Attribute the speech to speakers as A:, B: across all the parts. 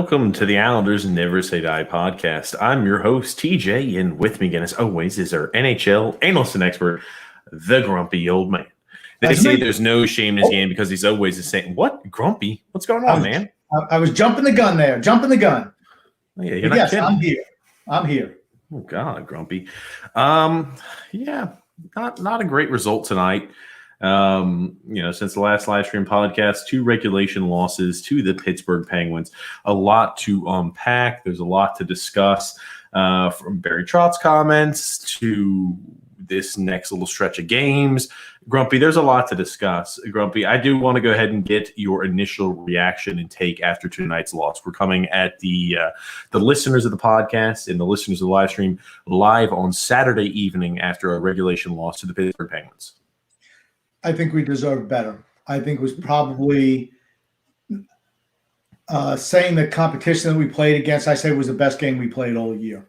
A: welcome to the Islanders Never Say Die podcast. I'm your host, TJ, and with me again, as always, is our NHL analyst and expert, the Grumpy Old Man. They say there's no shame in his game because he's always the same. What? Grumpy? What's going on, man?
B: I was jumping the gun there. Jumping the gun.
A: Oh, yeah, you're not kidding.
B: I'm here.
A: Oh, God, Grumpy. Yeah, not a great result tonight. Since the last live stream podcast, 2 regulation losses to the Pittsburgh Penguins. A lot to unpack. There's a lot to discuss, from Barry Trotz comments to this next little stretch of games. Grumpy, there's a lot to discuss. Grumpy, I do want to go ahead and get your initial reaction and take after tonight's loss. We're coming at the listeners of the podcast and the listeners of the live stream live on Saturday evening after a regulation loss to the Pittsburgh Penguins.
B: I think we deserved better. I think it was probably saying the competition that we played against, I say it was the best game we played all year,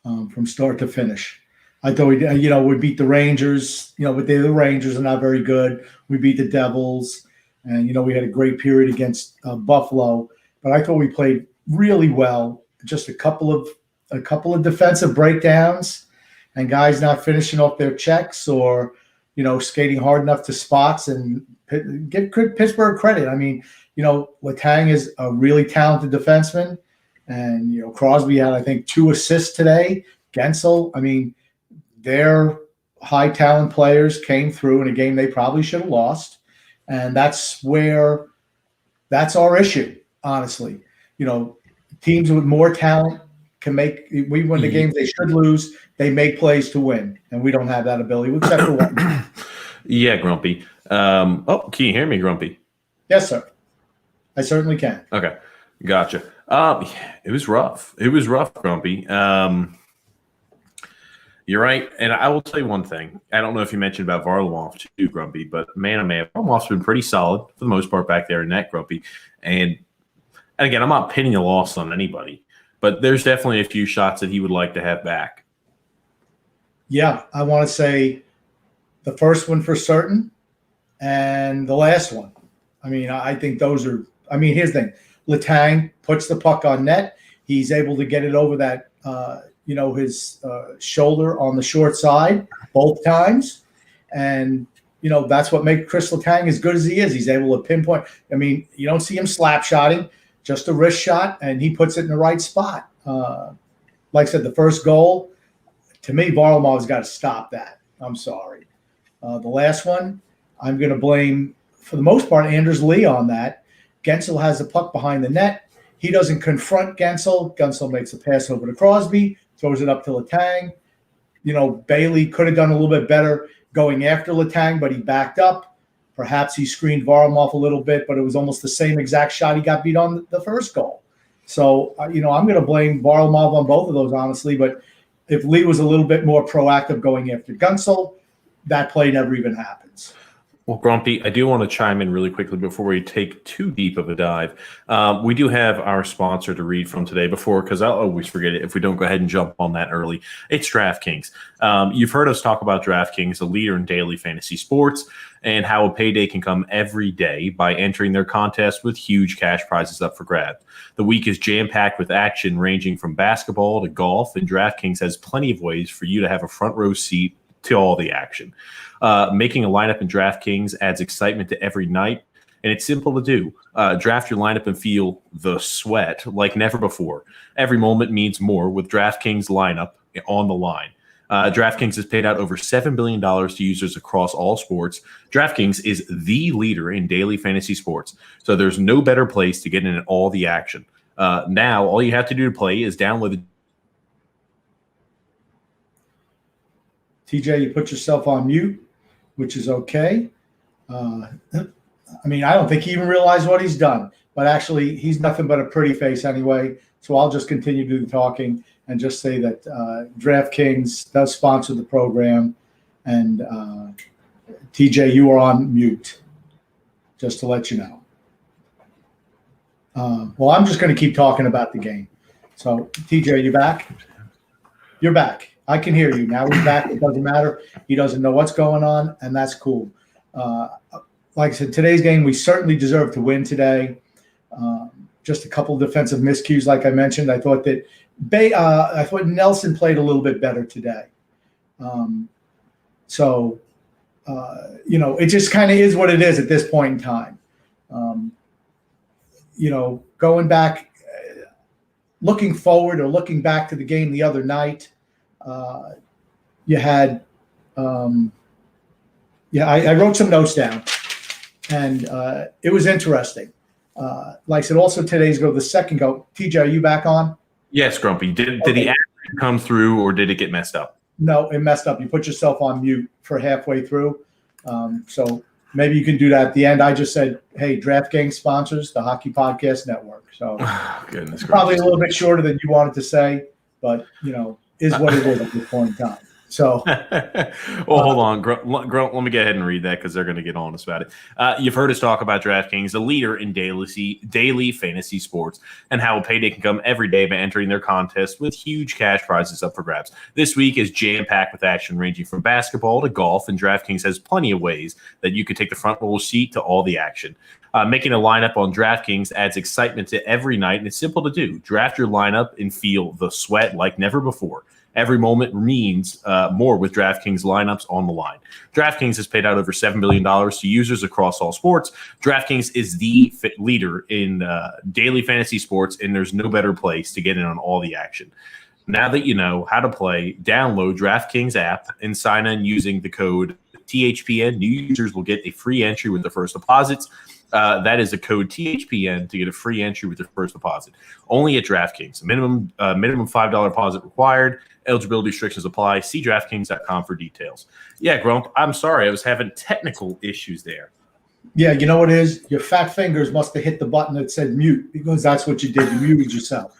B: from start to finish. I thought we beat the Rangers, but the Rangers are not very good. We beat the Devils, and, we had a great period against Buffalo. But I thought we played really well. Just a couple of defensive breakdowns and guys not finishing off their checks or – skating hard enough to spots, and give Pittsburgh credit. I mean, Letang is a really talented defenseman, and, Crosby had, I think, 2 assists today. Gensel, I mean, their high talent players came through in a game they probably should have lost. And that's our issue, honestly. Teams with more talent we win the games they should lose. They make plays to win, and we don't have that ability, except for one.
A: Yeah, Grumpy. Can you hear me, Grumpy?
B: Yes, sir. I certainly can.
A: Okay, gotcha. It was rough. Grumpy. You're right, and I will tell you one thing. I don't know if you mentioned about Varlamov too, Grumpy, but man, Varlamov's been pretty solid for the most part back there in net, Grumpy. And again, I'm not pinning a loss on anybody, but there's definitely a few shots that he would like to have back.
B: Yeah, I want to say the first one for certain and the last one. I mean, I think those are – here's the thing. Letang puts the puck on net. He's able to get it over that, his shoulder on the short side both times. And, that's what makes Chris Letang as good as he is. He's able to pinpoint. I mean, you don't see him slap shotting, just a wrist shot, and he puts it in the right spot. Like I said, the first goal, to me, Varlamov's got to stop that. I'm sorry. The last one, I'm going to blame, for the most part, Anders Lee on that. Gensel has the puck behind the net. He doesn't confront Gensel. Gensel makes a pass over to Crosby, throws it up to Letang. Bailey could have done a little bit better going after Letang, but he backed up. Perhaps he screened Varlamov a little bit, but it was almost the same exact shot he got beat on the first goal. So, I'm going to blame Varlamov on both of those, honestly. But if Lee was a little bit more proactive going after Gensel, that play never even happens.
A: Well, Grumpy, I do want to chime in really quickly before we take too deep of a dive. We do have our sponsor to read from today because I'll always forget it if we don't go ahead and jump on that early. It's DraftKings. You've heard us talk about DraftKings, a leader in daily fantasy sports, and how a payday can come every day by entering their contest with huge cash prizes up for grabs. The week is jam-packed with action ranging from basketball to golf, and DraftKings has plenty of ways for you to have a front row seat to all the action. Making a lineup in DraftKings adds excitement to every night, and it's simple to do. Draft your lineup and feel the sweat like never before. Every moment means more with DraftKings lineup on the line. DraftKings has paid out over $7 billion to users across all sports. DraftKings is the leader in daily fantasy sports, so there's no better place to get in all the action. Now, all you have to do to play is download the
B: TJ, you put yourself on mute, which is okay. I don't think he even realized what he's done. But actually, he's nothing but a pretty face anyway. So I'll just continue to do the talking and just say that DraftKings does sponsor the program. And TJ, you are on mute, just to let you know. Well, I'm just going to keep talking about the game. So, TJ, are you back? You're back. I can hear you. Now he's back. It doesn't matter. He doesn't know what's going on, and that's cool. Like I said, today's game, we certainly deserve to win today. just a couple of defensive miscues, like I mentioned. I thought that I thought Nelson played a little bit better today. It just kind of is what it is at this point in time. Going back, looking forward or looking back to the game the other night, you had, I wrote some notes down, and it was interesting. Like I said, also today's go, the second go. TJ, are you back on?
A: Yes, Grumpy. Did the action come through, or did it get messed up?
B: No, it messed up. You put yourself on mute for halfway through. So maybe you can do that at the end. I just said, hey, DraftKings sponsors the Hockey Podcast Network. So
A: goodness,
B: probably a little bit shorter than you wanted to say, but, is what it is at this point in time. So,
A: well, hold on. Grunt, let me go ahead and read that because they're going to get on us about it. You've heard us talk about DraftKings, a leader in daily fantasy sports, and how a payday can come every day by entering their contest with huge cash prizes up for grabs. This week is jam-packed with action ranging from basketball to golf, and DraftKings has plenty of ways that you can take the front row seat to all the action. Making a lineup on DraftKings adds excitement to every night, and it's simple to do. Draft your lineup and feel the sweat like never before. Every moment means more with DraftKings lineups on the line. DraftKings has paid out over $7 billion to users across all sports. DraftKings is the leader in daily fantasy sports, and there's no better place to get in on all the action. Now that you know how to play, download DraftKings app and sign in using the code THPN. New users will get a free entry with their first deposits. That is the code THPN to get a free entry with your first deposit. Only at DraftKings. Minimum $5 deposit required. Eligibility restrictions apply. See DraftKings.com for details. Yeah, Grump, I'm sorry. I was having technical issues there.
B: Yeah, you know what it is? Your fat fingers must have hit the button that said mute, because that's what you did. You muted yourself.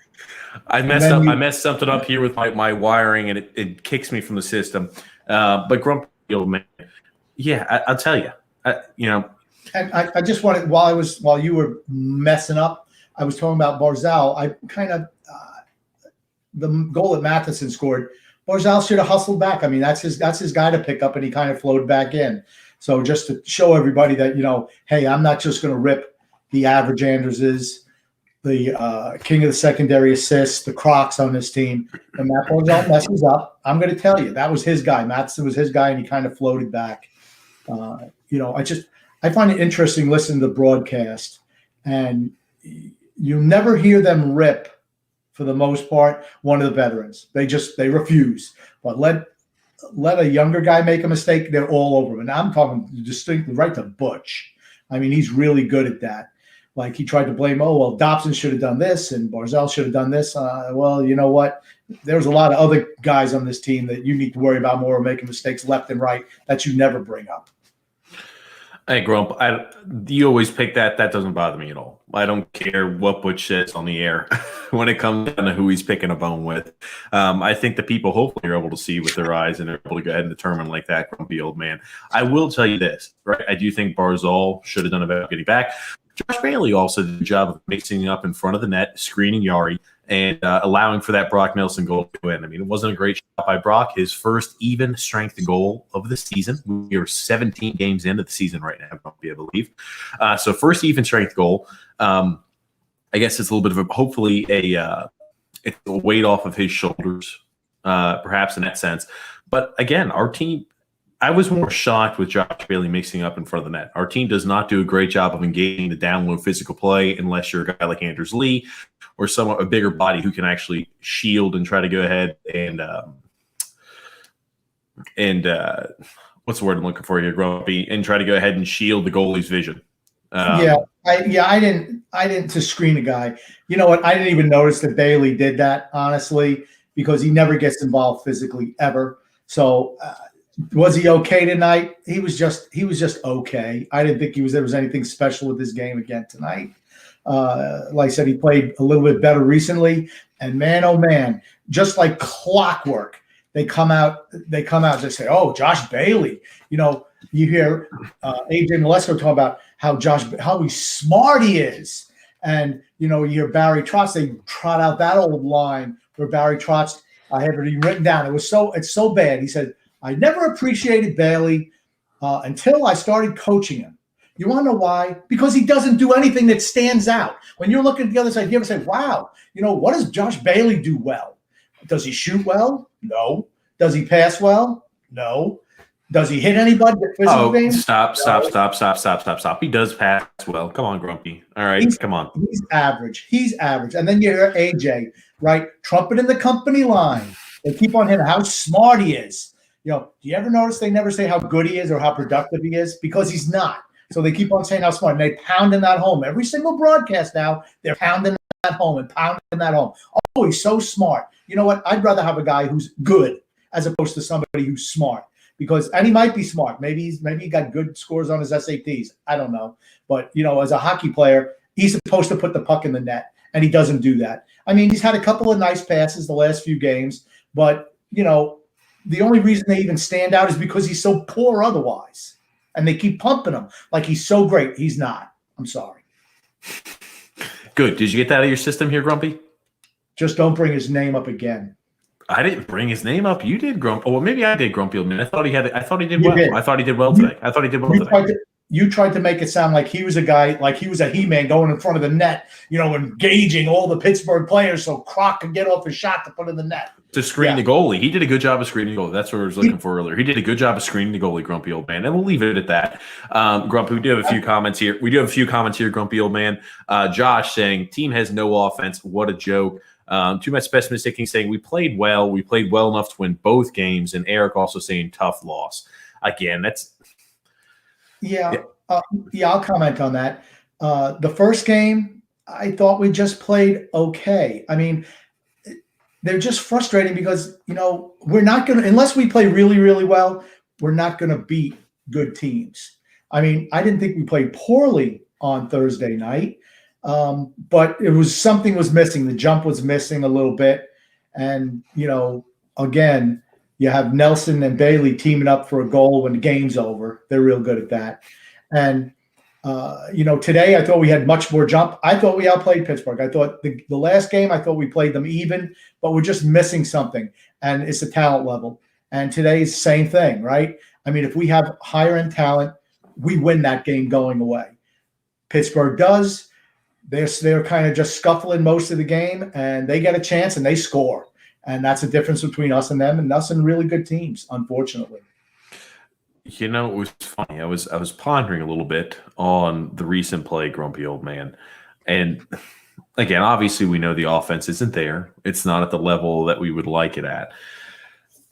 A: I messed something up here with my wiring, and it kicks me from the system. But Grump, man, yeah, I'll tell you,
B: And I just wanted, while you were messing up, I was talking about Barzal. I kind of the goal that Matheson scored, Barzal should have hustled back. I mean, that's his guy to pick up, and he kind of flowed back in. So just to show everybody that, hey, I'm not just going to rip the average Anderses, the king of the secondary assists, the Crocs on this team. And Matt Barzal messes up. I'm going to tell you, that was his guy. Matheson was his guy, and he kind of floated back. I find it interesting listening to the broadcast, and you never hear them rip, for the most part, one of the veterans. They refuse. But let a younger guy make a mistake, they're all over him. And I'm talking distinctly right to Butch. I mean, he's really good at that. Like, he tried to blame, Dobson should have done this and Barzal should have done this. Well, you know what? There's a lot of other guys on this team that you need to worry about more, making mistakes left and right that you never bring up.
A: Hey, Grump, you always pick that. That doesn't bother me at all. I don't care what Butch says on the air when it comes down to who he's picking a bone with. I think the people hopefully are able to see with their eyes, and they're able to go ahead and determine like that grumpy old man. I will tell you this, right? I do think Barzal should have done a better getting back. Josh Bailey also did a job of mixing up in front of the net, screening Yari, and allowing for that Brock Nelson goal to go in. I mean, it wasn't a great shot by Brock. His first even strength goal of the season. We are 17 games into the season right now, I believe. So first even strength goal. I guess it's a little bit of hopefully it's a weight off of his shoulders, perhaps in that sense. But again, our team, I was more shocked with Josh Bailey mixing up in front of the net. Our team does not do a great job of engaging the down low physical play unless you're a guy like Anders Lee or a bigger body who can actually shield and try to go ahead and what's the word I'm looking for here, Grumpy, and try to go ahead and shield the goalie's vision.
B: I didn't to screen a guy. You know what? I didn't even notice that Bailey did that, honestly, because he never gets involved physically ever. So was he okay tonight? He was just okay. I didn't think there was anything special with his game again tonight. Like I said, he played a little bit better recently, and man, oh man, just like clockwork, they come out and say, "Oh, Josh Bailey." You hear AJ Malesko talk about how he's smart he is, and you hear Barry Trotz. They trot out that old line where Barry Trotz, I have it written down. It's so bad. He said, "I never appreciated Bailey until I started coaching him, You want to know why? Because he doesn't do anything that stands out. When you're looking at the other side, you ever say, wow, what does Josh Bailey do well? Does he shoot well? No. Does he pass well? No. Does he hit anybody?
A: Stop. He does pass well. Come on, Grumpy. All right, come on.
B: He's average. And then you hear AJ, right? Trumpet in the company line. They keep on him how smart he is. Do you ever notice they never say how good he is or how productive he is? Because he's not. So they keep on saying how smart. And they pounding that home. Every single broadcast now, they're pounding that home and pounding that home. Oh, he's so smart. You know what? I'd rather have a guy who's good as opposed to somebody who's smart. And he might be smart. Maybe he got good scores on his SATs. I don't know. But, as a hockey player, he's supposed to put the puck in the net, and he doesn't do that. I mean, he's had a couple of nice passes the last few games, but, the only reason they even stand out is because he's so poor otherwise. And they keep pumping him like he's so great. He's not. I'm sorry.
A: Good. Did you get that out of your system here, Grumpy?
B: Just don't bring his name up again.
A: I didn't bring his name up. You did, Grumpy. Oh, well, maybe I did, Grumpy. I thought he did well.
B: Did.
A: I thought he did well today.
B: You tried to make it sound like he was a guy, like he was a He-Man going in front of the net, engaging all the Pittsburgh players so Croc could get off his shot to put in the net.
A: To screen the goalie. He did a good job of screening the goalie. That's what I was looking for earlier. He did a good job of screening the goalie, Grumpy Old Man. And we'll leave it at that. Grumpy, we do have a few comments here. Grumpy Old Man. Josh saying, team has no offense. What a joke. Too much pessimistic saying, we played well. We played well enough to win both games. And Eric also saying, tough loss. Again, that's...
B: Yeah, I'll comment on that. The first game, I thought we just played okay. I mean, they're just frustrating because, we're not going to – unless we play really, really well, we're not going to beat good teams. I mean, I didn't think we played poorly on Thursday night, but something was missing. The jump was missing a little bit. And, again – you have Nelson and Bailey teaming up for a goal when the game's over. They're real good at that. And, today I thought we had much more jump. I thought we outplayed Pittsburgh. I thought the last game, I thought we played them even, but we're just missing something, and it's the talent level. And today's the same thing, right? I mean, if we have higher-end talent, we win that game going away. Pittsburgh does. They're kind of just scuffling most of the game, and they get a chance, and they score. And that's the difference between us and them, and us and really good teams, unfortunately.
A: It was funny. I was pondering a little bit on the recent play, Grumpy Old Man. And again, obviously we know the offense isn't there. It's not at the level that we would like it at.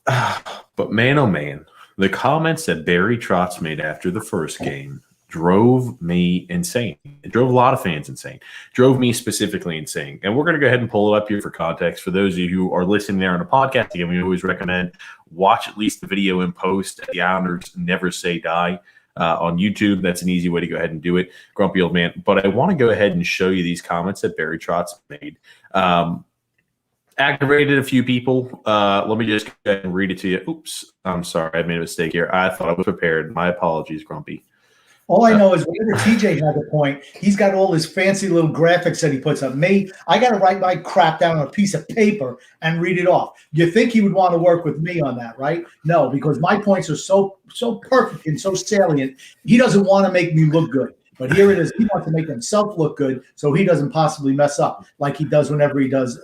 A: But man, oh man, the comments that Barry Trotz made after the first game drove me insane. It drove a lot of fans insane. Drove me specifically insane. And we're going to go ahead and pull it up here for context. For those of you who are listening there on a podcast, again, we always recommend watch at least the video in post at the Islanders Never Say Die on YouTube. That's an easy way to go ahead and do it, Grumpy Old Man. But I want to go ahead and show you these comments that Barry Trotz made. Aggravated a few people. Let me just go ahead and read it to you. Oops, I'm sorry. I made a mistake here. I thought I was prepared. My apologies, Grumpy.
B: All I know is whenever TJ has a point, he's got all his fancy little graphics that he puts up. Me, I got to write my crap down on a piece of paper and read it off. You think he would want to work with me on that, right? No, because my points are so perfect and so salient. He doesn't want to make me look good. But here it is. He wants to make himself look good so he doesn't possibly mess up like he does whenever he does,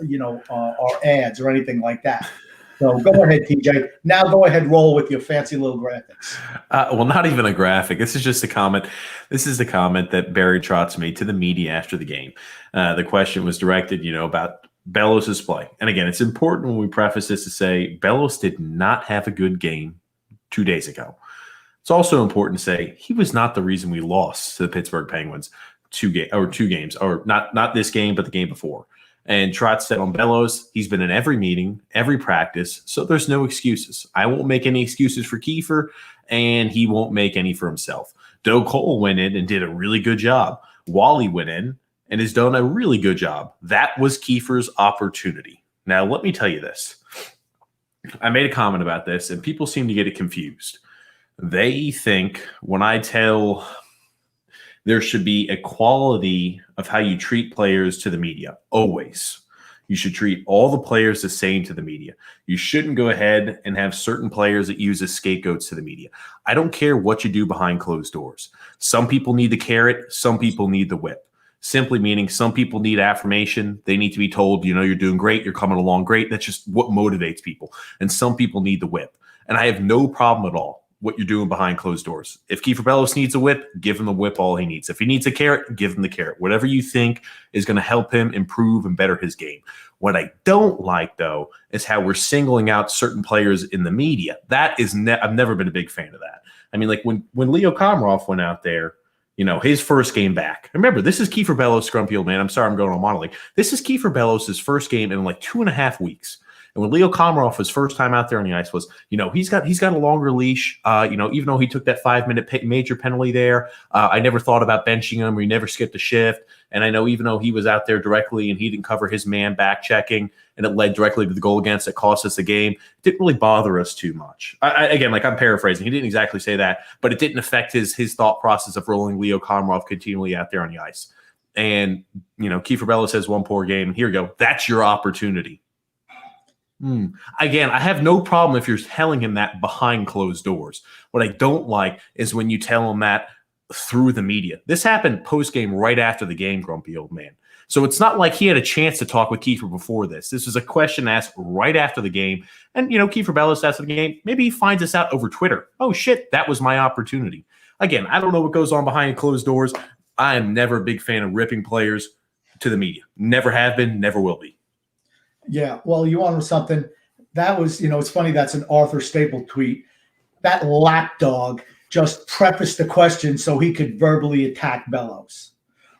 B: our ads or anything like that. So go ahead, TJ. Now go ahead, roll with your fancy little graphics.
A: Well, not even a graphic. This is just a comment. This is the comment that Barry Trotz made to the media after the game. The question was directed, about Bellows' play. And again, it's important when we preface this to say Bellows did not have a good game 2 days ago. It's also important to say he was not the reason we lost to the Pittsburgh Penguins two games, or not this game, but the game before. And Trotz said on Bellows, he's been in every meeting, every practice, so there's no excuses. I won't make any excuses for Kieffer, and he won't make any for himself. Doe Cole went in and did a really good job. Wally went in and has done a really good job. That was Kieffer's opportunity. Now, let me tell you this. I made a comment about this, and people seem to get it confused. They think when I tell there should be equality of how you treat players to the media, always. You should treat all the players the same to the media. You shouldn't go ahead and have certain players that use as scapegoats to the media. I don't care what you do behind closed doors. Some people need the carrot. Some people need the whip. Simply meaning some people need affirmation. They need to be told, you're doing great. You're coming along great. That's just what motivates people. And some people need the whip. And I have no problem at all what you're doing behind closed doors. If Kieffer Bellows needs a whip, give him the whip all he needs. If he needs a carrot, give him the carrot. Whatever you think is going to help him improve and better his game. What I don't like, though, is how we're singling out certain players in the media. That is I've never been a big fan of that. I mean, like when Leo Komarov went out there, his first game back. Remember, this is Kieffer Bellows, Scrumpy Old Man. I'm sorry I'm going on monologue. This is Kieffer Bellows' first game in like 2.5 weeks. And when Leo Komarov, his first time out there on the ice was, he's got a longer leash. Even though he took that 5-minute major penalty there, I never thought about benching him. He never skipped a shift. And I know even though he was out there directly and he didn't cover his man back checking and it led directly to the goal against that cost us the game, it didn't really bother us too much. Again, I'm paraphrasing. He didn't exactly say that, but it didn't affect his thought process of rolling Leo Komarov continually out there on the ice. And, Kieffer Bellows has one poor game. And here we go. That's your opportunity. Again, I have no problem if you're telling him that behind closed doors. What I don't like is when you tell him that through the media. This happened post-game right after the game, Grumpy Old Man. So it's not like he had a chance to talk with Kieffer before this. This was a question asked right after the game. And, Kieffer Bellows after the game, maybe he finds this out over Twitter. Oh, shit, that was my opportunity. Again, I don't know what goes on behind closed doors. I am never a big fan of ripping players to the media. Never have been, never will be.
B: Yeah, well, you want something that was, it's funny. That's an Arthur Staple tweet. That lapdog just prefaced the question so he could verbally attack Bellows.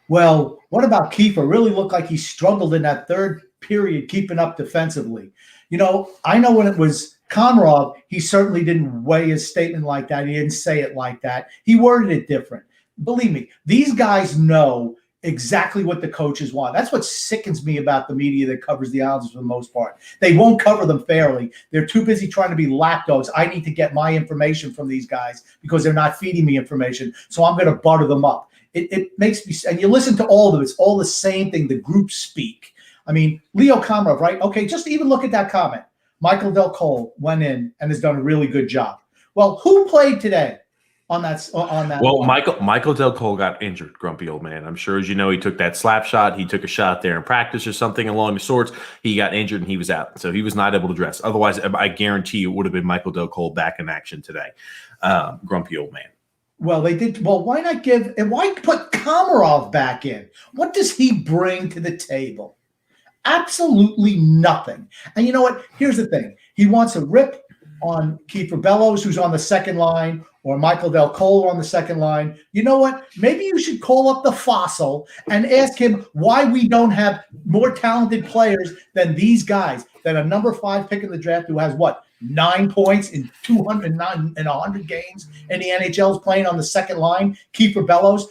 B: Well, what about Kieffer? Really looked like he struggled in that third period, keeping up defensively. I know when it was Komarov, he certainly didn't weigh his statement like that. He didn't say it like that. He worded it different. Believe me, these guys know exactly what the coaches want. That's what sickens me about the media that covers the Islanders for the most part. They won't cover them fairly. They're too busy trying to be lapdogs. I need to get my information from these guys because they're not feeding me information. So I'm going to butter them up. It makes me, and you listen to all of it. It's all the same thing. The group speak. I mean, Leo Komarov, right? Okay, just even look at that comment. Michael Del Cole went in and has done a really good job. Well, who played today? On that.
A: Well, line. Michael Del Cole got injured, Grumpy Old Man. I'm sure, as you know, he took that slap shot. He took a shot there in practice or something along the sorts. He got injured and he was out, so he was not able to dress. Otherwise, I guarantee you it would have been Michael Del Cole back in action today. Grumpy Old Man.
B: Well, they did. Well, why not give and why put Komarov back in? What does he bring to the table? Absolutely nothing. And you know what? Here's the thing. He wants a rip on Kieffer Bellows, who's on the second line, or Michael Del Cole on the second line. You know what? Maybe you should call up the fossil and ask him why we don't have more talented players than these guys, than a number 5 pick in the draft who has, 9 points in 209 and 100 games in the NHL, is playing on the second line. Kieffer Bellows,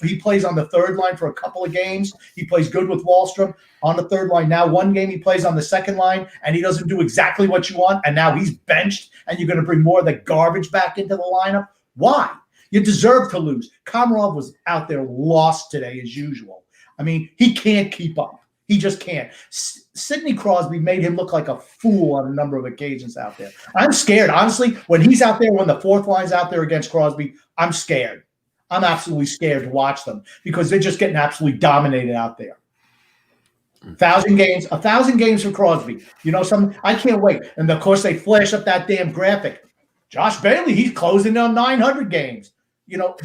B: he plays on the third line for a couple of games. He plays good with Wahlstrom on the third line. Now one game he plays on the second line and he doesn't do exactly what you want. And now he's benched and you're going to bring more of the garbage back into the lineup. Why? You deserve to lose. Komarov was out there lost today as usual. I mean, he can't keep up. He just can't. Sidney Crosby made him look like a fool on a number of occasions out there. I'm scared. Honestly, when he's out there, when the fourth line's out there against Crosby, I'm scared. I'm absolutely scared to watch them because they're just getting absolutely dominated out there. 1,000 games for Crosby. I can't wait. And of course, they flash up that damn graphic. Josh Bailey, he's closing on 900 games.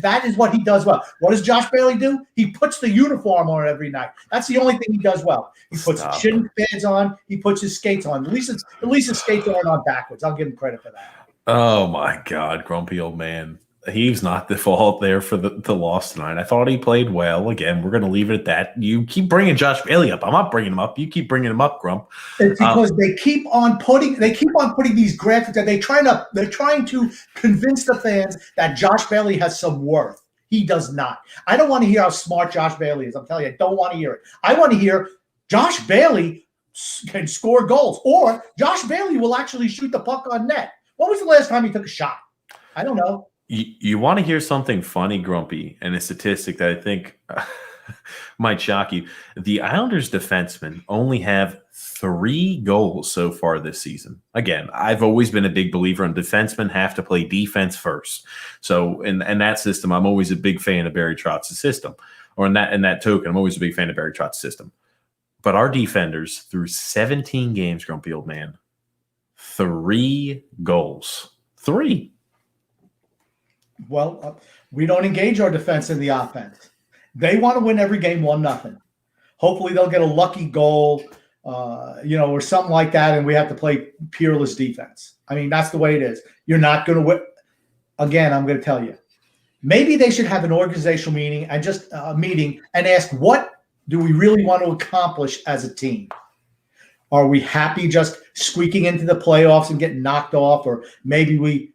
B: That is what he does well. What does Josh Bailey do? He puts the uniform on every night. That's the only thing he does well. He puts his shin pads on. He puts hhis skates on. At least his skates aren't on backwards. I'll give him credit for that.
A: Oh, my God, Grumpy Old Man. He's not the fault there for the loss tonight. I thought he played well. Again, we're going to leave it at that. You keep bringing Josh Bailey up. I'm not bringing him up. You keep bringing him up, Grump.
B: It's because they keep on putting these graphics that they're trying to convince the fans that Josh Bailey has some worth. He does not. I don't want to hear how smart Josh Bailey is. I'm telling you, I don't want to hear it. I want to hear Josh Bailey can score goals, or Josh Bailey will actually shoot the puck on net. When was the last time he took a shot? I don't know.
A: You want to hear something funny, Grumpy, and a statistic that I think might shock you. The Islanders defensemen only have 3 goals so far this season. Again, I've always been a big believer in defensemen have to play defense first. So in that system, I'm always a big fan of Barry Trotz's system. Or in that token, I'm always a big fan of Barry Trotz's system. But our defenders, through 17 games, grumpy old man, 3 goals. 3.
B: Well, we don't engage our defense in the offense. They want to win every game 1-0. Hopefully they'll get a lucky goal, or something like that, and we have to play peerless defense. I mean, that's the way it is. You're not going to win. Again, I'm going to tell you. Maybe they should have an organizational meeting and just a meeting and ask, what do we really want to accomplish as a team? Are we happy just squeaking into the playoffs and getting knocked off? Or maybe we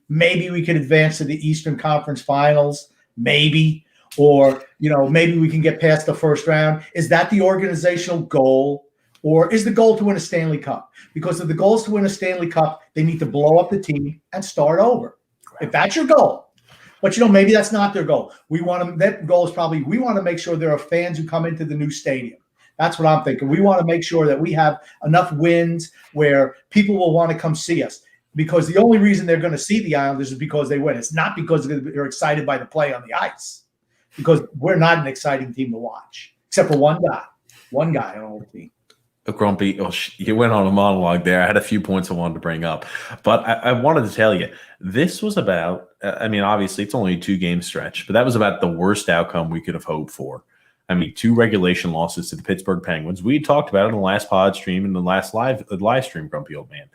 B: could advance to the Eastern Conference Finals, maybe. Or, maybe we can get past the first round. Is that the organizational goal? Or is the goal to win a Stanley Cup? Because if the goal is to win a Stanley Cup, they need to blow up the team and start over. If that's your goal. But, maybe that's not their goal. That goal is probably, we want to make sure there are fans who come into the new stadium. That's what I'm thinking. We want to make sure that we have enough wins where people will want to come see us. Because the only reason they're going to see the Islanders is because they win. It's not because they're excited by the play on the ice. Because we're not an exciting team to watch, except for one guy on the whole team.
A: Grumpy, you went on a monologue there. I had a few points I wanted to bring up. But I wanted to tell you, this was about, obviously it's only a 2-game stretch, but that was about the worst outcome we could have hoped for. 2 regulation losses to the Pittsburgh Penguins. We talked about it in the last pod stream and the last live stream, grumpy old man.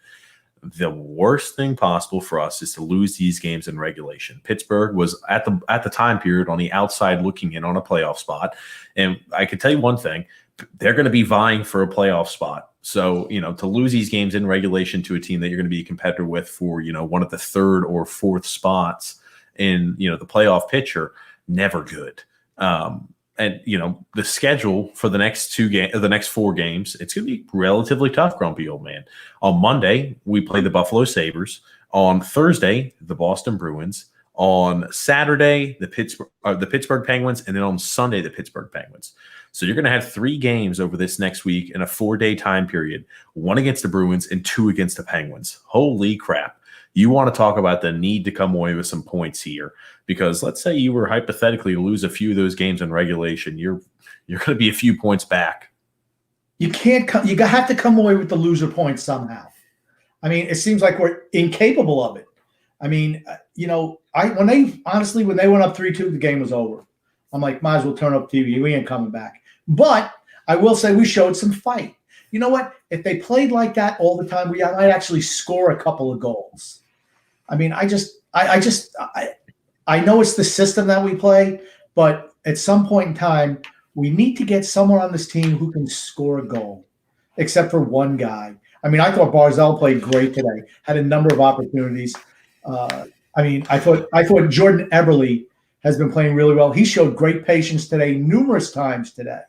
A: The worst thing possible for us is to lose these games in regulation. Pittsburgh was at the time period on the outside looking in on a playoff spot. And I could tell you one thing, they're going to be vying for a playoff spot. So, to lose these games in regulation to a team that you're going to be a competitor with for, one of the 3rd or 4th spots in, the playoff picture, never good. And the schedule for the next 4 games, it's going to be relatively tough, grumpy old man. On Monday, we play the Buffalo Sabres. On Thursday, the Boston Bruins. On Saturday, the Pittsburgh Penguins, and then on Sunday, the Pittsburgh Penguins. So you're going to have 3 games over this next week in a 4-day time period, 1 against the Bruins and 2 against the Penguins. Holy crap. You want to talk about the need to come away with some points here, because let's say you were hypothetically to lose a few of those games in regulation, you're going to be a few points back. You
B: have to come away with the loser points somehow. It seems like we're incapable of it. When they went up 3-2, the game was over. I'm like, might as well turn up TV. We ain't coming back. But I will say we showed some fight. You know what? If they played like that all the time, we might actually score a couple of goals. I know it's the system that we play, but at some point in time, we need to get someone on this team who can score a goal, except for one guy. I thought Barzal played great today, had a number of opportunities. I thought Jordan Eberle has been playing really well. He showed great patience today, numerous times today.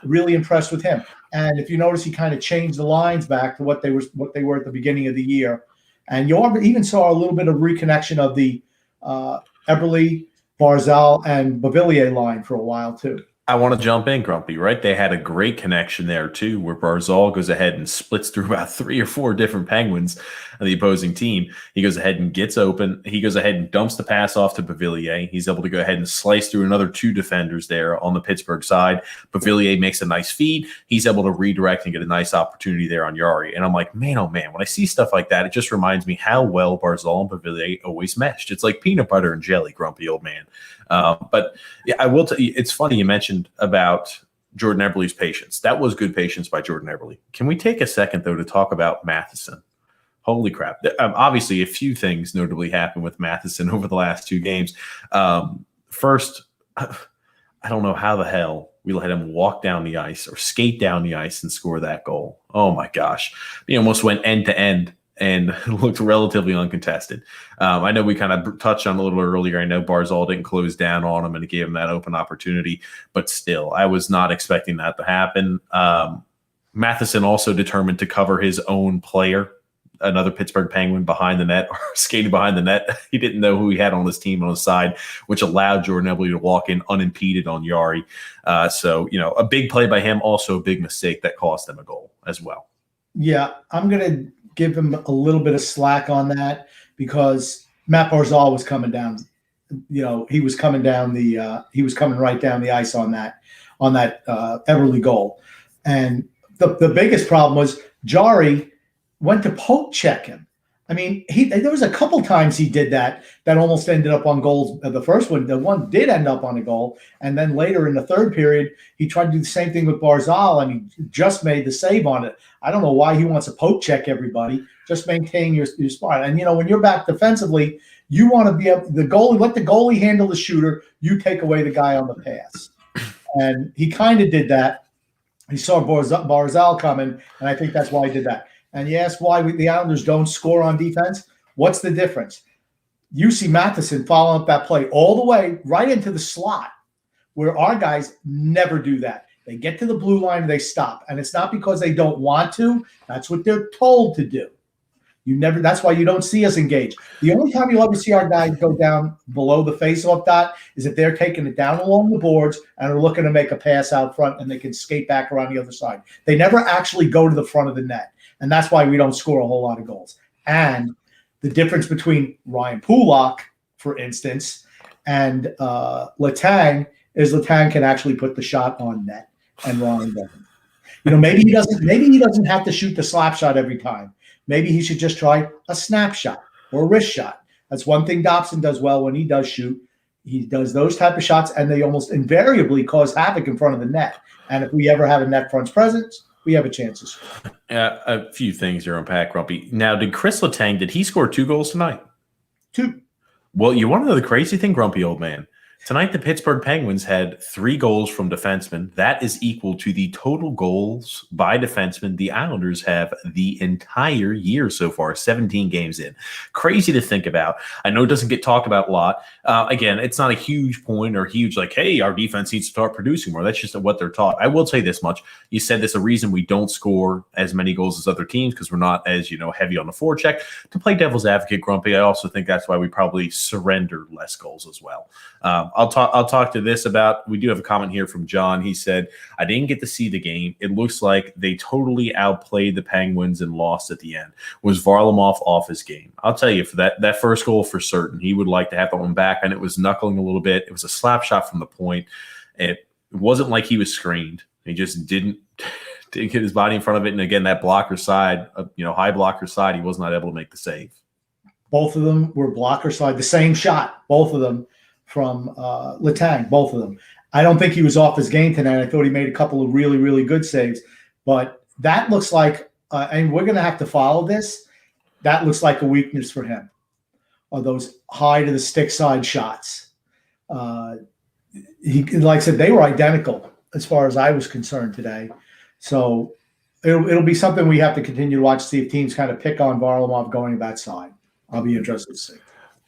B: Really impressed with him. And if you notice, he kind of changed the lines back to what they were at the beginning of the year. And you even saw a little bit of reconnection of the Eberle, Barzal, and Beauvillier line for a while too.
A: I want to jump in, Grumpy, right? They had a great connection there, too, where Barzal goes ahead and splits through about 3 or 4 different Penguins of the opposing team. He goes ahead and gets open. He goes ahead and dumps the pass off to Beauvillier. He's able to go ahead and slice through another 2 defenders there on the Pittsburgh side. Beauvillier makes a nice feed. He's able to redirect and get a nice opportunity there on Yari. And I'm like, man, oh, man, when I see stuff like that, it just reminds me how well Barzal and Beauvillier always meshed. It's like peanut butter and jelly, grumpy old man. But yeah, I will tell you, it's funny you mentioned about Jordan Eberle's patience. That was good patience by Jordan Eberle. Can we take a second, though, to talk about Matheson? Holy crap. Obviously, a few things notably happened with Matheson over the last 2 games. First, I don't know how the hell we let him walk down the ice or skate down the ice and score that goal. Oh, my gosh. He almost went end to end and looked relatively uncontested. I know we kind of touched on a little earlier. I know Barzal didn't close down on him and it gave him that open opportunity, but still, I was not expecting that to happen. Matheson also determined to cover his own player. another Pittsburgh Penguin behind the net or skating behind the net. He didn't know who he had on his team on his side, which allowed Jordan Eberle to walk in unimpeded on Yari. So, a big play by him, also a big mistake that cost them a goal as well.
B: Yeah, I'm going to give him a little bit of slack on that because Matt Barzal was coming down. He was coming right down the ice on that Eberle goal. And the biggest problem was Jari went to poke check him. I mean, there was a couple times he did that almost ended up on goals. The first one, the one did end up on a goal. And then later in the third period, he tried to do the same thing with Barzal, and he just made the save on it. I don't know why he wants to poke check everybody. Just maintain your spot. And, when you're back defensively, you want to be able the goalie, let the goalie handle the shooter. You take away the guy on the pass. And he kind of did that. He saw Barzal coming, and I think that's why he did that. And you ask why the Islanders don't score on defense? What's the difference? You see Matheson following up that play all the way right into the slot, where our guys never do that. They get to the blue line and they stop. And it's not because they don't want to. That's what they're told to do. That's why you don't see us engage. The only time you'll ever see our guys go down below the face-off dot is if they're taking it down along the boards and are looking to make a pass out front and they can skate back around the other side. They never actually go to the front of the net. And that's why we don't score a whole lot of goals. And the difference between Ryan Pulock, for instance, and Letang is Letang can actually put the shot on net and Ryan doesn't. Maybe he doesn't have to shoot the slap shot every time. Maybe he should just try a snapshot or a wrist shot. That's one thing Dobson does well when he does shoot. He does those type of shots, and they almost invariably cause havoc in front of the net. And if we ever have a net front's presence, we have a chance to score.
A: A few things here unpack, Grumpy. Now, did Chris Letang, did he score 2 goals tonight?
B: 2.
A: Well, you want to know the crazy thing, Grumpy old man? Tonight, the Pittsburgh Penguins had 3 goals from defensemen. That is equal to the total goals by defensemen the Islanders have the entire year so far, 17 games in. Crazy to think about. I know it doesn't get talked about a lot. Again, it's not a huge point or huge like, hey, our defense needs to start producing more. That's just what they're taught. I will say this much. You said there's a reason we don't score as many goals as other teams because we're not as, heavy on the forecheck. To play devil's advocate, Grumpy, I also think that's why we probably surrender less goals as well. I'll talk to this about, we do have a comment here from John. He said, I didn't get to see the game. It looks like they totally outplayed the Penguins and lost at the end. Was Varlamov off his game? I'll tell you, for that first goal for certain, he would like to have that one back, and it was knuckling a little bit. It was a slap shot from the point. It wasn't like he was screened. He just didn't get his body in front of it. And again, that blocker side, high blocker side, he was not able to make the save.
B: Both of them were blocker side, the same shot, both of them. From Letang, both of them. I don't think he was off his game tonight. I thought he made a couple of really, really good saves. But that looks like, and we're going to have to follow this, that looks like a weakness for him, are those high to the stick side shots. Like I said, they were identical as far as I was concerned today. So it'll be something we have to continue to watch, see if teams kind of pick on Varlamov going to that side. I'll be interested to see.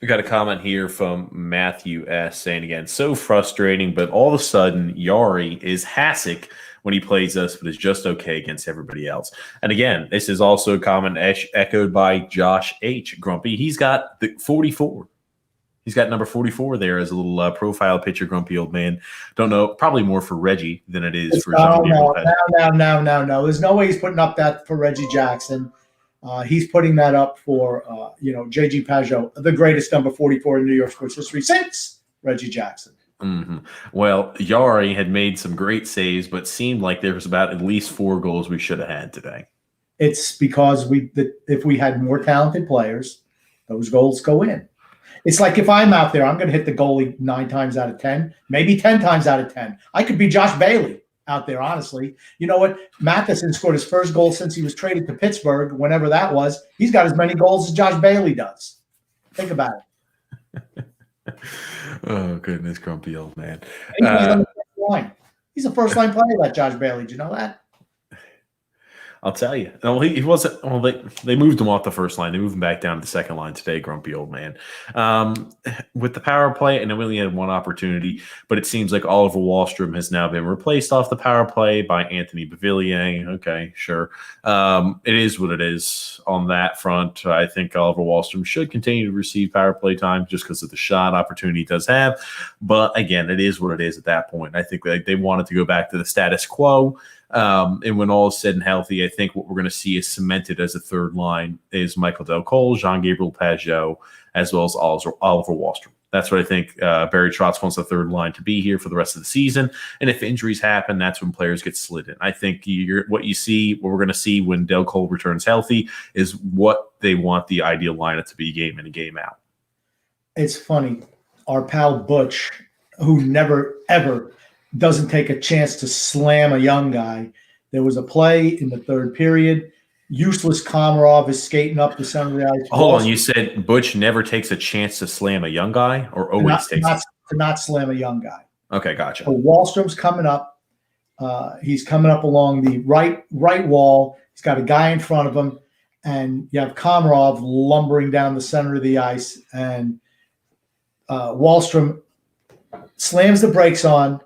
A: We got a comment here from Matthew S. saying again, so frustrating, but all of a sudden, Yari is Hasek when he plays us, but is just okay against everybody else. And again, this is also a comment echoed by Josh H. Grumpy. He's got the 44. He's got number 44 there as a little profile picture, Grumpy old man. Don't know, probably more for Reggie than it is for
B: No. There's no way he's putting up that for Reggie Jackson. He's putting that up for, J.G. Pajot, the greatest number 44 in New York sports history since Reggie Jackson.
A: Mm-hmm. Well, Yari had made some great saves, but seemed like there was about at least 4 goals we should have had today.
B: It's because if we had more talented players, those goals go in. It's like if I'm out there, I'm going to hit the goalie 9 times out of 10, maybe 10 times out of 10. I could be Josh Bailey out there, honestly. You know what? Matheson scored his first goal since he was traded to Pittsburgh, whenever that was. He's got as many goals as Josh Bailey does. Think about it.
A: Oh, goodness, grumpy old man.
B: He's a first-line player, that Josh Bailey. Did you know that?
A: I'll tell you. No, he wasn't. Well, they moved him off the first line. They moved him back down to the second line today, grumpy old man. With the power play, and I only had one opportunity, but it seems like Oliver Wahlstrom has now been replaced off the power play by Anthony Beauvillier. Okay, sure. It is what it is on that front. I think Oliver Wahlstrom should continue to receive power play time just because of the shot opportunity he does have. But again, it is what it is at that point. I think they wanted to go back to the status quo. And when all is said and healthy, I think what we're going to see is cemented as a third line is Michael Del Cole, Jean-Gabriel Pageau, as well as Oliver Wahlstrom. That's what I think Barry Trotz wants the third line to be here for the rest of the season. And if injuries happen, that's when players get slid in. I think what we're going to see when Del Cole returns healthy is what they want the ideal lineup to be game in and game out.
B: It's funny. Our pal Butch, who never, ever doesn't take a chance to slam a young guy. There was a play in the third period. Useless Komarov is skating up the center of the ice.
A: Hold on, you said Butch never takes a chance to slam a young guy, or always takes
B: to not slam a young guy.
A: Okay, gotcha.
B: So Wahlstrom's coming up. He's coming up along the right wall. He's got a guy in front of him, and you have Komarov lumbering down the center of the ice, and Wahlstrom slams the brakes on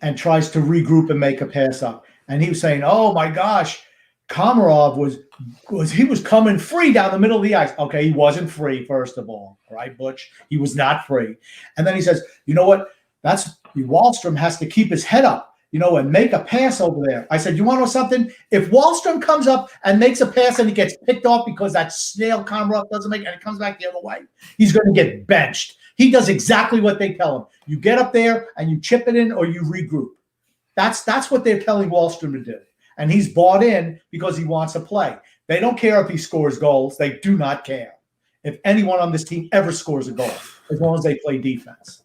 B: and tries to regroup and make a pass up. And he was saying, "Oh my gosh, Komarov was coming free down the middle of the ice." Okay, he wasn't free, first of all right, Butch? He was not free. And then he says, "You know what? Wahlstrom has to keep his head up, and make a pass over there." I said, "You want to know something? If Wahlstrom comes up and makes a pass and he gets picked off because that snail Komarov doesn't make, and it comes back the other way, he's going to get benched." He does exactly what they tell him. You get up there and you chip it in or you regroup. That's what they're telling Wahlstrom to do. And he's bought in because he wants to play. They don't care if he scores goals. They do not care if anyone on this team ever scores a goal, as long as they play defense.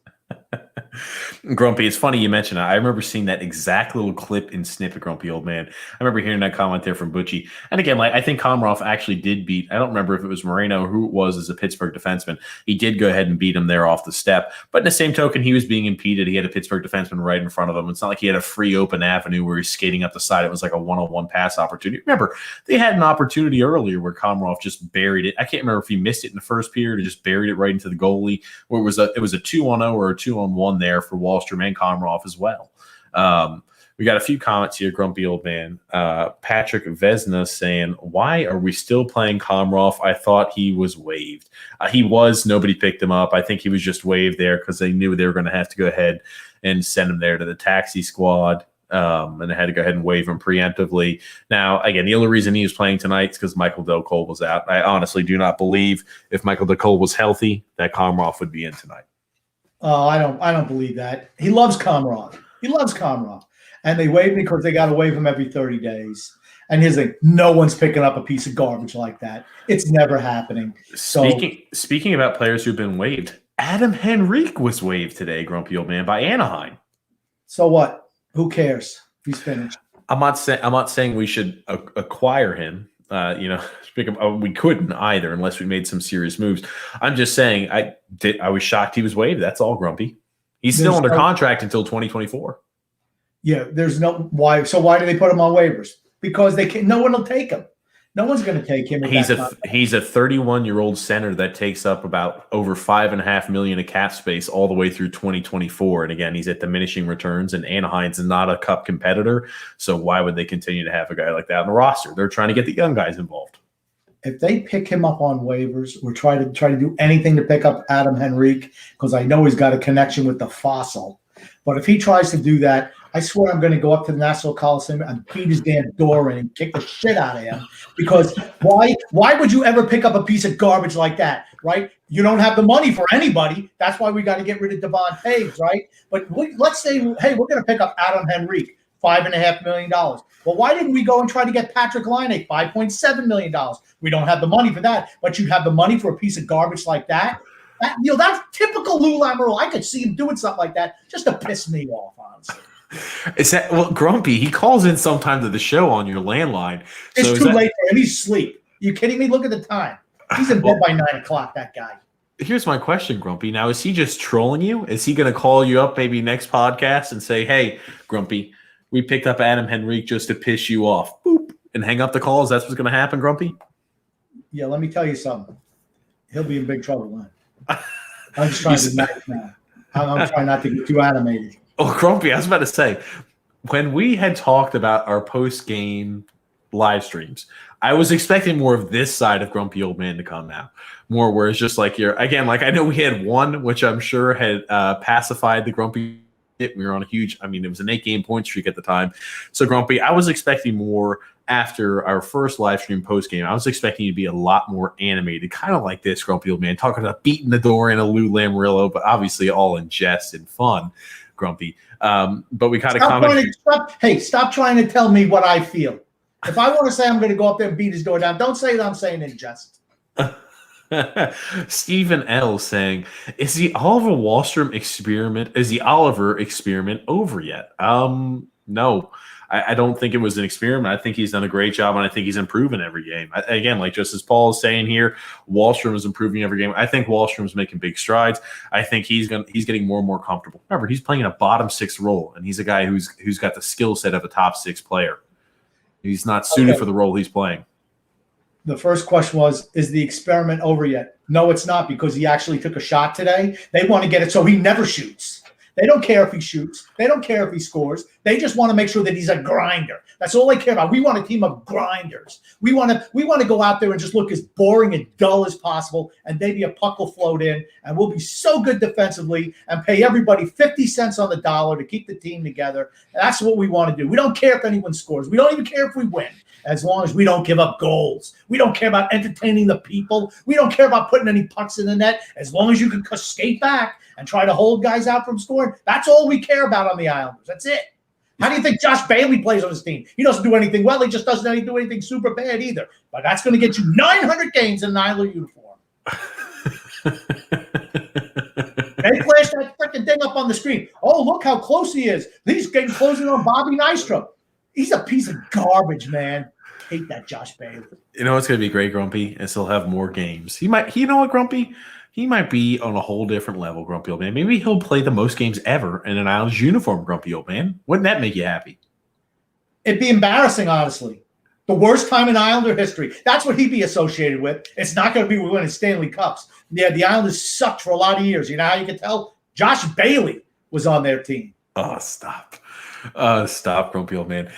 A: Grumpy, it's funny you mentioned it. I remember seeing that exact little clip in Snippet, Grumpy Old Man. I remember hearing that comment there from Butchie. And again, I think Komarov actually did beat, I don't remember if it was Moreno or who it was as a Pittsburgh defenseman. He did go ahead and beat him there off the step. But in the same token, he was being impeded. He had a Pittsburgh defenseman right in front of him. It's not like he had a free open avenue where he's skating up the side. It was like a one-on-one pass opportunity. Remember, they had an opportunity earlier where Komarov just buried it. I can't remember if he missed it in the first period or just buried it right into the goalie, where it was a 2-on-0 or a 2-on-1 there for Wahlstrom and Komarov as well. We got a few comments here, Grumpy Old Man. Patrick Vesna saying, "Why are we still playing Komarov? I thought he was waived." He was. Nobody picked him up. I think he was just waived there because they knew they were going to have to go ahead and send him there to the taxi squad. And they had to go ahead and waive him preemptively. Now, again, the only reason he was playing tonight is because Michael Del Cole was out. I honestly do not believe if Michael Del Cole was healthy that Komarov would be in tonight.
B: Oh, I don't believe that. He loves Komarov. And they waive me because they got to waive him every 30 days. And here's the thing, no one's picking up a piece of garbage like that. It's never happening. So
A: Speaking about players who've been waived, Adam Henrique was waived today, Grumpy Old Man, by Anaheim.
B: So what? Who cares? He's finished. I'm not
A: saying we should acquire him. We couldn't either unless we made some serious moves. I'm just saying I was shocked he was waived. That's all, Grumpy. He's still under contract until 2024.
B: Yeah, there's no why. So why do they put him on waivers? Because no one will take him. No one's going to take him.
A: He's a 31-year-old center that takes up about over $5.5 million of cap space all the way through 2024. And again, he's at diminishing returns, and Anaheim's not a cup competitor. So why would they continue to have a guy like that on the roster? They're trying to get the young guys involved.
B: If they pick him up on waivers or try to do anything to pick up Adam Henrique, because I know he's got a connection with the fossil. But if he tries to do that, I swear I'm going to go up to the Nassau Coliseum and beat his damn door in and kick the shit out of him. Because why would you ever pick up a piece of garbage like that, right? You don't have the money for anybody. That's why we got to get rid of Devon Taves, right? But let's say, hey, we're going to pick up Adam Henrique, $5.5 million. Well, why didn't we go and try to get Patrick Laine, $5.7 million? We don't have the money for that, but you have the money for a piece of garbage like that. That's typical Lou Lamoriello. I could see him doing something like that just to piss me off, honestly.
A: Is that Grumpy? He calls in sometime to the show on your landline.
B: It's too late for him. He's asleep. You kidding me? Look at the time. He's in bed by 9 o'clock. That guy.
A: Here's my question, Grumpy. Now, is he just trolling you? Is he going to call you up maybe next podcast and say, "Hey, Grumpy, we picked up Adam Henrique just to piss you off"? Boop. and hang up the calls? That's what's going to happen, Grumpy?
B: Yeah, let me tell you something. He'll be in big trouble then. I'm just trying to be nice now. I'm trying not to get too animated.
A: Oh, Grumpy, I was about to say, when we had talked about our post-game live streams, I was expecting more of this side of Grumpy Old Man to come out. More where it's just like I know we had one, which I'm sure had pacified the Grumpy. We were on it was an 8-game point streak at the time. So, Grumpy, I was expecting more after our first live stream post-game. I was expecting you to be a lot more animated, kind of like this, Grumpy Old Man, talking about beating the door in a Lou Lamoriello, but obviously all in jest and fun, Grumpy. But we kind of commented.
B: Stop trying to tell me what I feel. If I want to say I'm going to go up there and beat his door down, don't say that I'm saying in jest.
A: Stephen L saying, is the Oliver experiment over yet? No, I don't think it was an experiment. I think he's done a great job, and I think he's improving every game. Again, like just as Paul is saying here, Wahlstrom is improving every game. I think Wahlstrom's making big strides. I think he's getting more and more comfortable. Remember, he's playing a bottom 6 role, and he's a guy who's got the skill set of a top 6 player. He's not suited for the role he's playing.
B: The first question was, is the experiment over yet? No, it's not, because he actually took a shot today. They want to get it so he never shoots. They don't care if he shoots. They don't care if he scores. They just want to make sure that he's a grinder. That's all they care about. We want a team of grinders. We want to go out there and just look as boring and dull as possible, and maybe a puck will float in, and we'll be so good defensively and pay everybody 50 cents on the dollar to keep the team together. And that's what we want to do. We don't care if anyone scores. We don't even care if we win, as long as we don't give up goals. We don't care about entertaining the people. We don't care about putting any pucks in the net. As long as you can skate back and try to hold guys out from scoring, that's all we care about on the Islanders. That's it. How do you think Josh Bailey plays on his team? He doesn't do anything well. He just doesn't do anything super bad either. But that's going to get you 900 games in an Islander uniform. They flash that freaking thing up on the screen. Oh, look how close he is. He's getting closing on Bobby Nystrom. He's a piece of garbage, man. Hate that Josh Bailey.
A: You know what's going to be great, Grumpy, is he'll have more games. You know what, Grumpy? He might be on a whole different level, Grumpy Old Man. Maybe he'll play the most games ever in an Islanders uniform, Grumpy Old Man. Wouldn't that make you happy?
B: It'd be embarrassing, honestly. The worst time in Islander history. That's what he'd be associated with. It's not going to be winning Stanley Cups. Yeah, the Islanders sucked for a lot of years. You know how you can tell? Josh Bailey was on their team.
A: Oh, stop. Stop, Grumpy Old Man.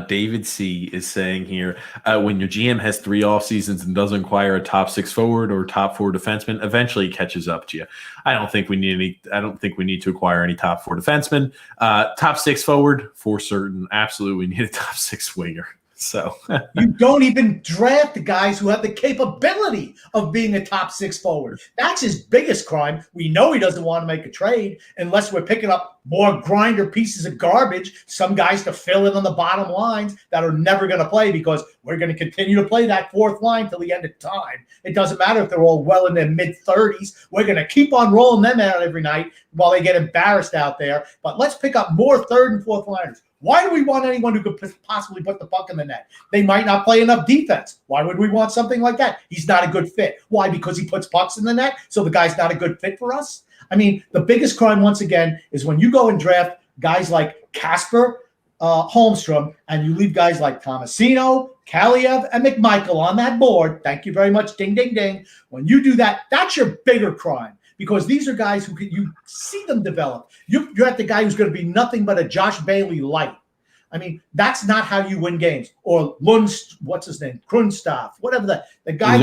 A: David C. is saying here, when your GM has 3 off seasons and doesn't acquire a top 6 forward or top 4 defenseman, eventually it catches up to you. I don't think we need to acquire any top 4 defensemen. Top 6 forward for certain. Absolutely, we need a top 6 winger. So
B: you don't even draft the guys who have the capability of being a top 6 forward. That's his biggest crime. We know he doesn't want to make a trade unless we're picking up more grinder pieces of garbage, some guys to fill in on the bottom lines that are never going to play, because we're going to continue to play that 4th line till the end of time. It doesn't matter if they're all well in their mid-30s. We're going to keep on rolling them out every night while they get embarrassed out there. But let's pick up more 3rd and 4th liners. Why do we want anyone who could possibly put the puck in the net? They might not play enough defense. Why would we want something like that? He's not a good fit. Why? Because he puts pucks in the net, so the guy's not a good fit for us? I mean, the biggest crime, once again, is when you go and draft guys like Casper Holmstrom, and you leave guys like Tomasino, Kaliev, and McMichael on that board. Thank you very much. Ding, ding, ding. When you do that, that's your bigger crime. Because these are guys who you see them develop. You're at the guy who's going to be nothing but a Josh Bailey light. I mean, that's not how you win games. Or what's his name? Krunstaff, whatever the guy.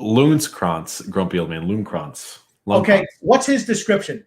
A: Lundkrantz, Grumpy Old Man, Lundkrantz.
B: Okay, what's his description?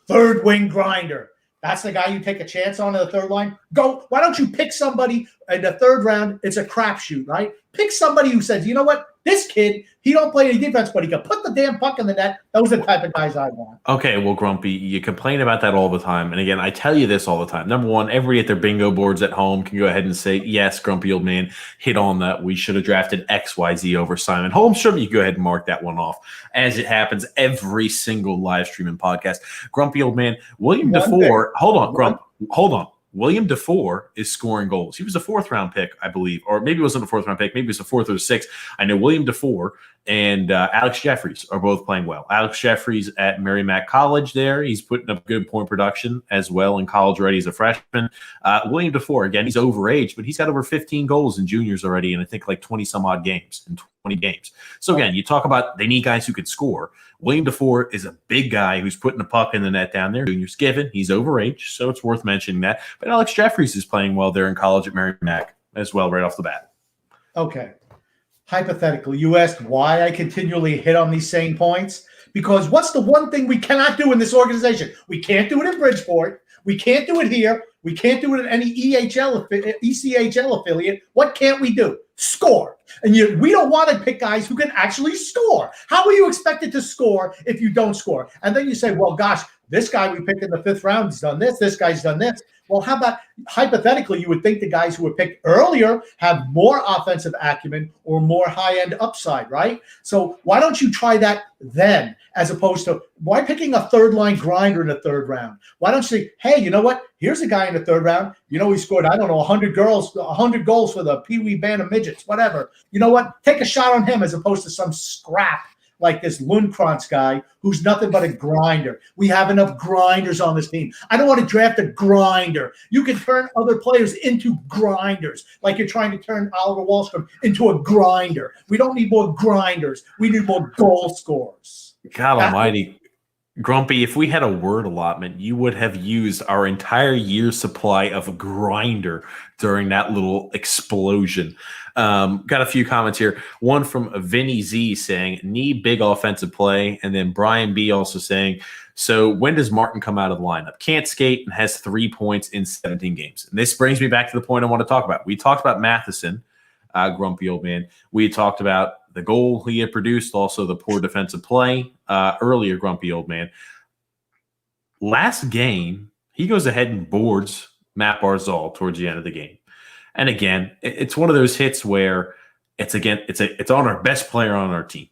B: 3rd wing grinder. That's the guy you take a chance on in the 3rd line. Go. Why don't you pick somebody in the 3rd round? It's a crapshoot, right? Pick somebody who says, you know what? This kid, he don't play any defense, but he can put the damn puck in the net. Those are the type of guys I want.
A: Okay, well, Grumpy, you complain about that all the time. And again, I tell you this all the time. Number one, everybody at their bingo boards at home can go ahead and say, yes, Grumpy Old Man hit on that. We should have drafted XYZ over Simon Holmstrom. You go ahead and mark that one off. As it happens every single live stream and podcast. Grumpy Old Man, William Defoe, hold on, Grump, hold on. William DeFore is scoring goals. He was a 4th-round pick, I believe, or maybe it wasn't a 4th-round pick. Maybe it was a 4th or 6th. I know William DeFore and Alex Jeffries are both playing well. Alex Jeffries at Merrimack College there. He's putting up good point production as well in college already as a freshman. William DeFore, again, he's overage, but he's got over 15 goals in juniors already in I think like 20-some-odd games, in 20 games. So, again, you talk about they need guys who could score. William DeFore is a big guy who's putting the puck in the net down there. Junior's given. He's overage, so it's worth mentioning that. But Alex Jeffries is playing well there in college at Merrimack as well right off the bat.
B: Okay. Hypothetically, you asked why I continually hit on these same points. Because what's the one thing we cannot do in this organization? We can't do it in Bridgeport. We can't do it here. We can't do it in any ECHL affiliate. What can't we do? Score. And we don't want to pick guys who can actually score. How are you expected to score if you don't score? And then you say, well, gosh, this guy we picked in the 5th round has done this. This guy's done this. Well, how about hypothetically, you would think the guys who were picked earlier have more offensive acumen or more high-end upside, right? So why don't you try that then, as opposed to why picking a 3rd-line grinder in the 3rd round? Why don't you say, hey, you know what? Here's a guy in the 3rd round. You know, he scored, I don't know, 100 goals for the Pee Wee Band of Midgets, whatever. You know what? Take a shot on him as opposed to some scrap like this Lundkrantz guy who's nothing but a grinder. We have enough grinders on this team. I don't want to draft a grinder. You can turn other players into grinders, like you're trying to turn Oliver Wahlstrom into a grinder. We don't need more grinders. We need more goal scorers.
A: God almighty. Grumpy, if we had a word allotment, you would have used our entire year's supply of grinder during that little explosion. Got a few comments here. One from Vinny Z saying, need big offensive play. And then Brian B also saying, so when does Martin come out of the lineup? Can't skate and has 3 points in 17 games. And this brings me back to the point I want to talk about. We talked about Matheson, grumpy old man. We talked about the goal he had produced, also the poor defensive play earlier, grumpy old man. Last game, he goes ahead and boards Matt Barzal towards the end of the game. And again, it's one of those hits where it's on our best player on our team.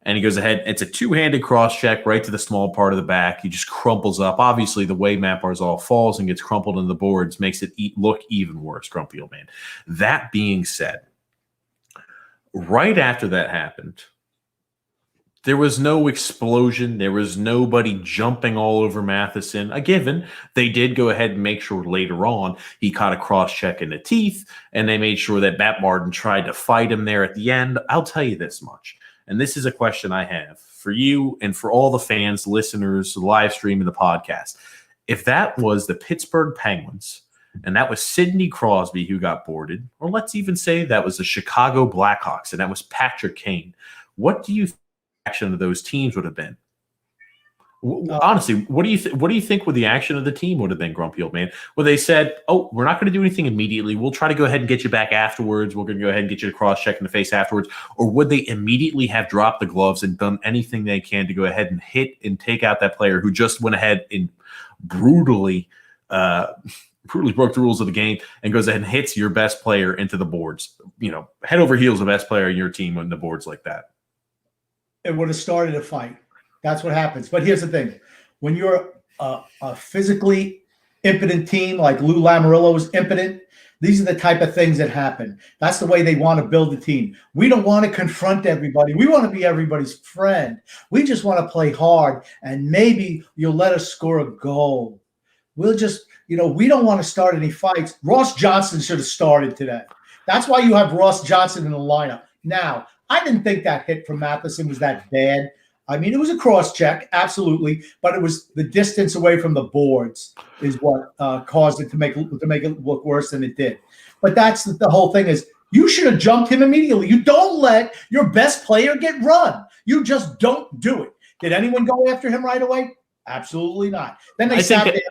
A: And he goes ahead, it's a 2-handed cross check right to the small part of the back. He just crumples up. Obviously, the way Matt Barzal falls and gets crumpled in the boards makes it look even worse, grumpy old man. That being said, right after that happened, there was no explosion. There was nobody jumping all over Matheson. A given. They did go ahead and make sure later on he caught a cross check in the teeth, and they made sure that Matt Martin tried to fight him there at the end. I'll tell you this much, and this is a question I have for you and for all the fans, listeners, the live stream, and the podcast. If that was the Pittsburgh Penguins, and that was Sidney Crosby who got boarded, or let's even say that was the Chicago Blackhawks, and that was Patrick Kane, what do you think the action of those teams would have been? Honestly, what do you think would the action of the team would have been, grumpy old man? Well, they said, oh, we're not going to do anything immediately. We'll try to go ahead and get you back afterwards. We're going to go ahead and get you a cross-check in the face afterwards. Or would they immediately have dropped the gloves and done anything they can to go ahead and hit and take out that player who just went ahead and brutally broke the rules of the game and goes ahead and hits your best player into the boards? You know, head over heels the best player in your team on the boards like that.
B: It would have started a fight. That's what happens. But here's the thing. When you're a physically impotent team like Lou Lamoriello is impotent, these are the type of things that happen. That's the way they want to build a team. We don't want to confront everybody. We want to be everybody's friend. We just want to play hard, and maybe you'll let us score a goal. We'll just, we don't want to start any fights. Ross Johnson should have started today. That's why you have Ross Johnson in the lineup. Now, I didn't think that hit from Matheson was that bad. I mean, it was a cross check, absolutely, but it was the distance away from the boards is what caused it to make it look worse than it did. But that's the whole thing is you should have jumped him immediately. You don't let your best player get run. You just don't do it. Did anyone go after him right away? Absolutely not. Then they sat there.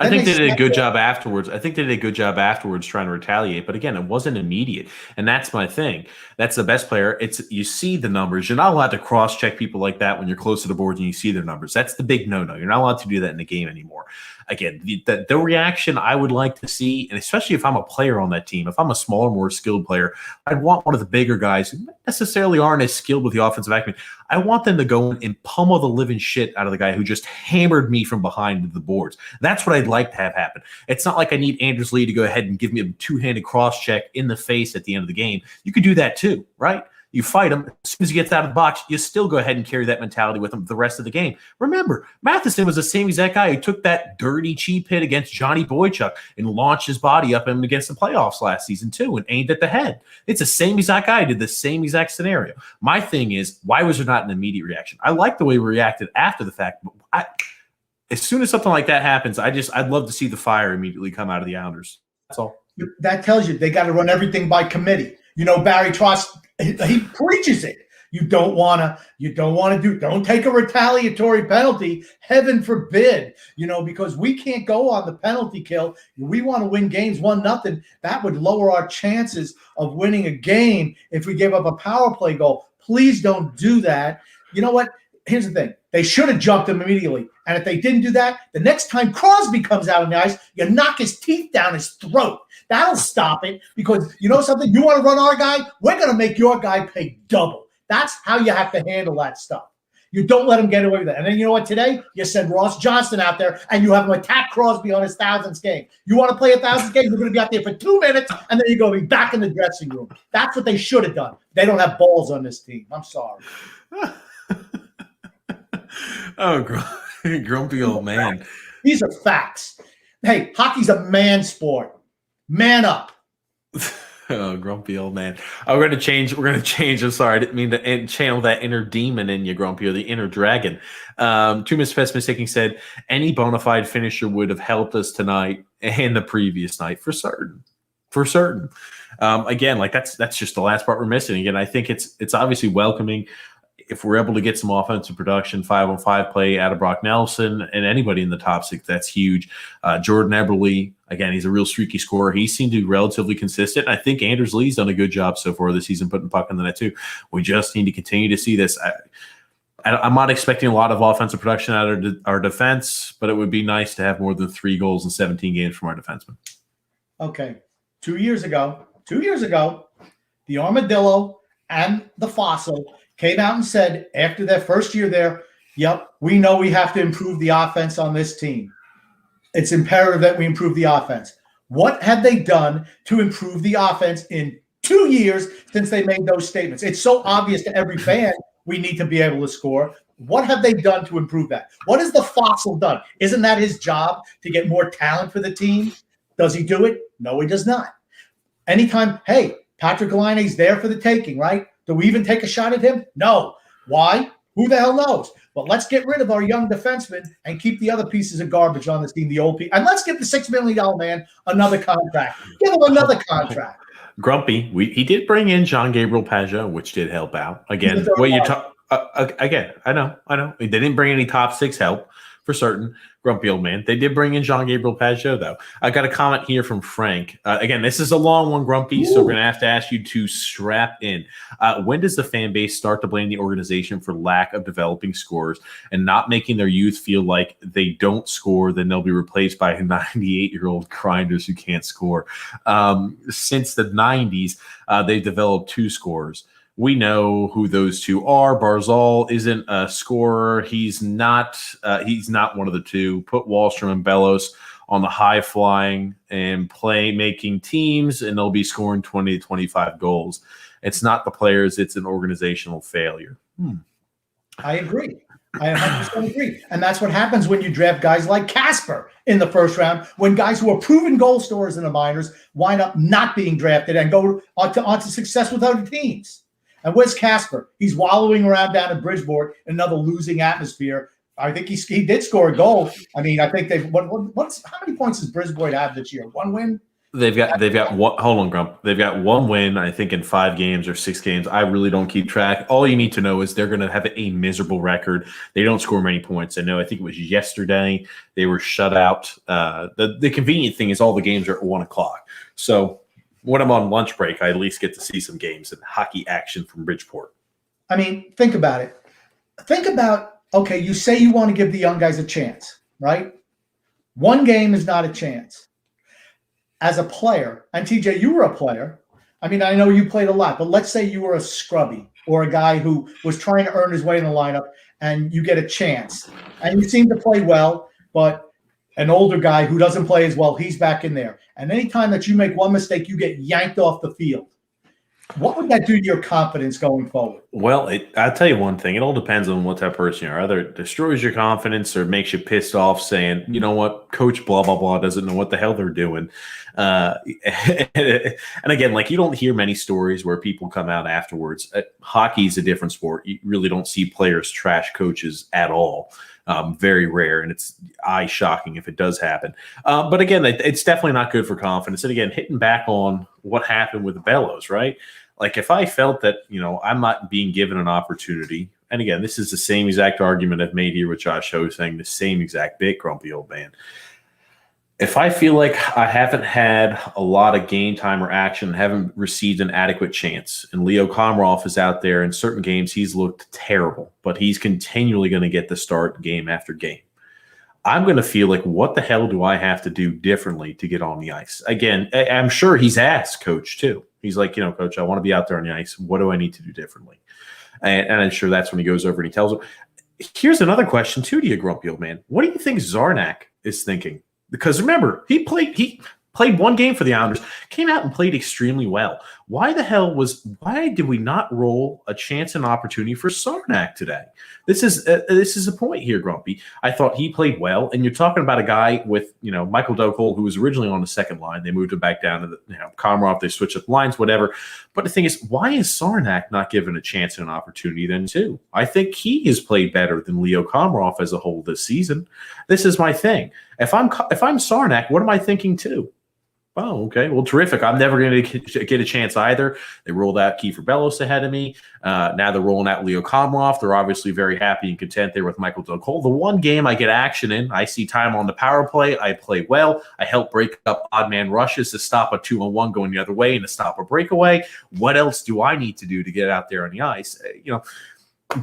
A: I think they did a good job afterwards. I think they did a good job afterwards trying to retaliate. But again, it wasn't immediate. And that's my thing. That's the best player. You see the numbers. You're not allowed to cross-check people like that when you're close to the boards and you see their numbers. That's the big no-no. You're not allowed to do that in the game anymore. Again, the reaction I would like to see, and especially if I'm a player on that team, if I'm a smaller, more skilled player, I'd want one of the bigger guys who necessarily aren't as skilled with the offensive acumen. I want them to go in and pummel the living shit out of the guy who just hammered me from behind the boards. That's what I'd like to have happen. It's not like I need Anders Lee to go ahead and give me a two-handed cross check in the face at the end of the game. You could do that too, right? You fight him. As soon as he gets out of the box, you still go ahead and carry that mentality with him the rest of the game. Remember, Matheson was the same exact guy who took that dirty, cheap hit against Johnny Boychuk and launched his body up him against the playoffs last season too and aimed at the head. It's the same exact guy, did the same exact scenario. My thing is, why was there not an immediate reaction? I like the way we reacted after the fact, but as soon as something like that happens, I'd love to see the fire immediately come out of the Islanders. That's all.
B: That tells you they got to run everything by committee. Barry Trotz, he preaches it. Don't take a retaliatory penalty. Heaven forbid, because we can't go on the penalty kill. We want to win games 1-0. That would lower our chances of winning a game if we gave up a power play goal. Please don't do that. You know what? Here's the thing. They should have jumped him immediately. And if they didn't do that, the next time Crosby comes out on the ice, you knock his teeth down his throat. That'll stop it because you know something? You want to run our guy? We're going to make your guy pay double. That's how you have to handle that stuff. You don't let him get away with that. And then you know what? Today, you send Ross Johnston out there and you have him attack Crosby on his 1000th game. You want to play 1,000th game? You're going to be out there for 2 minutes and then you're going to be back in the dressing room. That's what they should have done. They don't have balls on this team. I'm sorry.
A: Oh, grumpy old man.
B: These are facts. Hey, hockey's a man sport. Man up.
A: Oh, grumpy old man. We're going to change. I'm sorry. I didn't mean to channel that inner demon in you, Grumpy, or the inner dragon. Too Miss Pessimistic said, any bona fide finisher would have helped us tonight and the previous night for certain. Again, like that's just the last part we're missing. Again, I think it's obviously welcoming if we're able to get some offensive production, 5-on-5 play out of Brock Nelson and anybody in the top six. That's huge. Jordan Eberle, again, he's a real streaky scorer. He seemed to be relatively consistent. I think Anders Lee's done a good job so far this season putting the puck in the net too. We just need to continue to see this. I'm not expecting a lot of offensive production out of our defense, but it would be nice to have more than 3 goals in 17 games from our defensemen.
B: Okay. 2 years ago, the Armadillo and the Fossil came out and said after their first year there, yep, we know we have to improve the offense on this team. It's imperative that we improve the offense. What have they done to improve the offense in 2 years since they made those statements? It's so obvious to every fan we need to be able to score. What have they done to improve that? What has the Fossil done? Isn't that his job to get more talent for the team? Does he do it? No, he does not. Anytime, hey, Patrick Laine's there for the taking, right? Do we even take a shot at him? No. Why? Who the hell knows? But let's get rid of our young defensemen and keep the other pieces of garbage on this team, the old people. And let's give the $6 million man another contract. Give him another contract.
A: Grumpy, he did bring in Jean-Gabriel Pageau, which did help out. Again, what you talk again, I know. They didn't bring any top 6 help for certain. Grumpy old man. They did bring in Jean-Gabriel Pageau, though. I got a comment here from Frank. Again, this is a long one, Grumpy, so we're going to have to ask you to strap in. When does the fan base start to blame the organization for lack of developing scorers and not making their youth feel like they don't score, then they'll be replaced by 98-year-old grinders who can't score? Since the 90s, they've developed 2 scorers. We know who those 2 are. Barzal isn't a scorer. He's not one of the 2. Put Wallstrom and Bellows on the high-flying and play-making teams, and they'll be scoring 20 to 25 goals. It's not the players. It's an organizational failure.
B: I agree. I 100% agree. And that's what happens when you draft guys like Casper in the first round, when guys who are proven goal scorers in the minors wind up not being drafted and go on to success with other teams. And where's Casper? He's wallowing around down in Bridgeport in another losing atmosphere. I think he did score a goal. I mean, I think they've how many points does Bridgeport have this year? 1 win?
A: They've got one. Hold on, Grump. They've got 1 win, I think, in 5 games or 6 games. I really don't keep track. All you need to know is they're going to have a miserable record. They don't score many points. I know. I think it was yesterday they were shut out. The convenient thing is all the games are at 1 o'clock. So when I'm on lunch break, I at least get to see some games and hockey action from Bridgeport.
B: I mean, think about it. Think about, okay, you say you want to give the young guys a chance, right? 1 game is not a chance. As a player, and TJ, you were a player, I mean, I know you played a lot, but let's say you were a scrubby or a guy who was trying to earn his way in the lineup and you get a chance and you seem to play well, but an older guy who doesn't play as well, he's back in there. And anytime that you make one mistake, you get yanked off the field. What would that do to your confidence going forward?
A: Well, I'll tell you one thing. It all depends on what type of person you are. Either it destroys your confidence or makes you pissed off saying, you know what, coach blah, blah, blah doesn't know what the hell they're doing. And again, like you don't hear many stories where people come out afterwards. Hockey's a different sport. You really don't see players trash coaches at all. Very rare, and it's eye-shocking if it does happen. But again, it's definitely not good for confidence. And again, hitting back on what happened with Bellows, right? Like if I felt that, I'm not being given an opportunity, and again, this is the same exact argument I've made here with Josh Ho, saying the same exact bit, grumpy old man. If I feel like I haven't had a lot of game time or action, haven't received an adequate chance, and Leo Komarov is out there in certain games, he's looked terrible, but he's continually going to get the start game after game. I'm going to feel like, what the hell do I have to do differently to get on the ice? Again, I'm sure he's asked Coach too. He's like, Coach, I want to be out there on the ice. What do I need to do differently? And I'm sure that's when he goes over and he tells him. Here's another question too to you, grumpy old man. What do you think Zarnak is thinking? Because remember, he played one game for the Islanders, came out and played extremely well. Why did we not roll a chance and opportunity for Sarnak today? This is a point here, Grumpy. I thought he played well, and you're talking about a guy with Michael Dougall, who was originally on the second line. They moved him back down to the Komarov. They switched up lines, whatever. But the thing is, why is Sarnak not given a chance and an opportunity then too? I think he has played better than Leo Komarov as a whole this season. This is my thing. If I'm Sarnak, what am I thinking too? Oh, okay. Well, terrific. I'm never going to get a chance either. They rolled out Kieffer Bellows ahead of me. Now they're rolling out Leo Komarov. They're obviously very happy and content there with Michael Dougall. The one game I get action in, I see time on the power play. I play well. I help break up odd man rushes to stop a 2-on-1 going the other way and to stop a breakaway. What else do I need to do to get out there on the ice?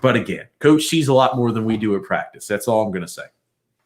A: But again, Coach sees a lot more than we do at practice. That's all I'm going to say.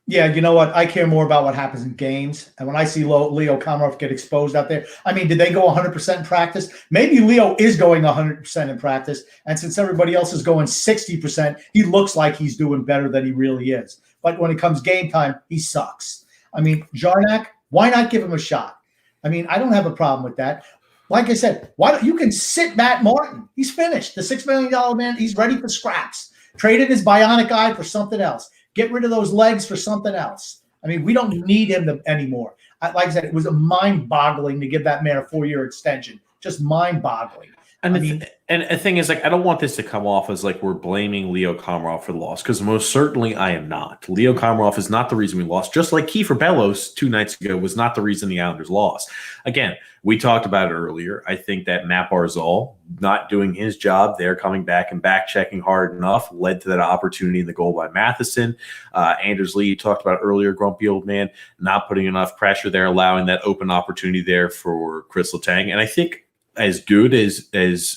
B: Yeah, you know what? I care more about what happens in games. And when I see Leo Komarov get exposed out there, I mean, did they go 100% in practice? Maybe Leo is going 100% in practice. And since everybody else is going 60%, he looks like he's doing better than he really is. But when it comes game time, he sucks. I mean, Jarnak, why not give him a shot? I mean, I don't have a problem with that. Like I said, why don't you can sit Matt Martin? He's finished. The $6 million man, he's ready for scraps. Traded his bionic eye for something else. Get rid of those legs for something else. I mean, we don't need him anymore. Like I said, it was mind-boggling to give that man a 4-year extension. Just mind-boggling.
A: And the thing is, like, I don't want this to come off as like we're blaming Leo Komarov for the loss, because most certainly I am not. Leo Komarov is not the reason we lost, just like Kieffer Bellows 2 nights ago was not the reason the Islanders lost. Again, we talked about it earlier. I think that Matt Barzal not doing his job there, coming back and back-checking hard enough, led to that opportunity in the goal by Matheson. Anders Lee, you talked about earlier, grumpy old man, not putting enough pressure there, allowing that open opportunity there for Chris Letang. And I think as good as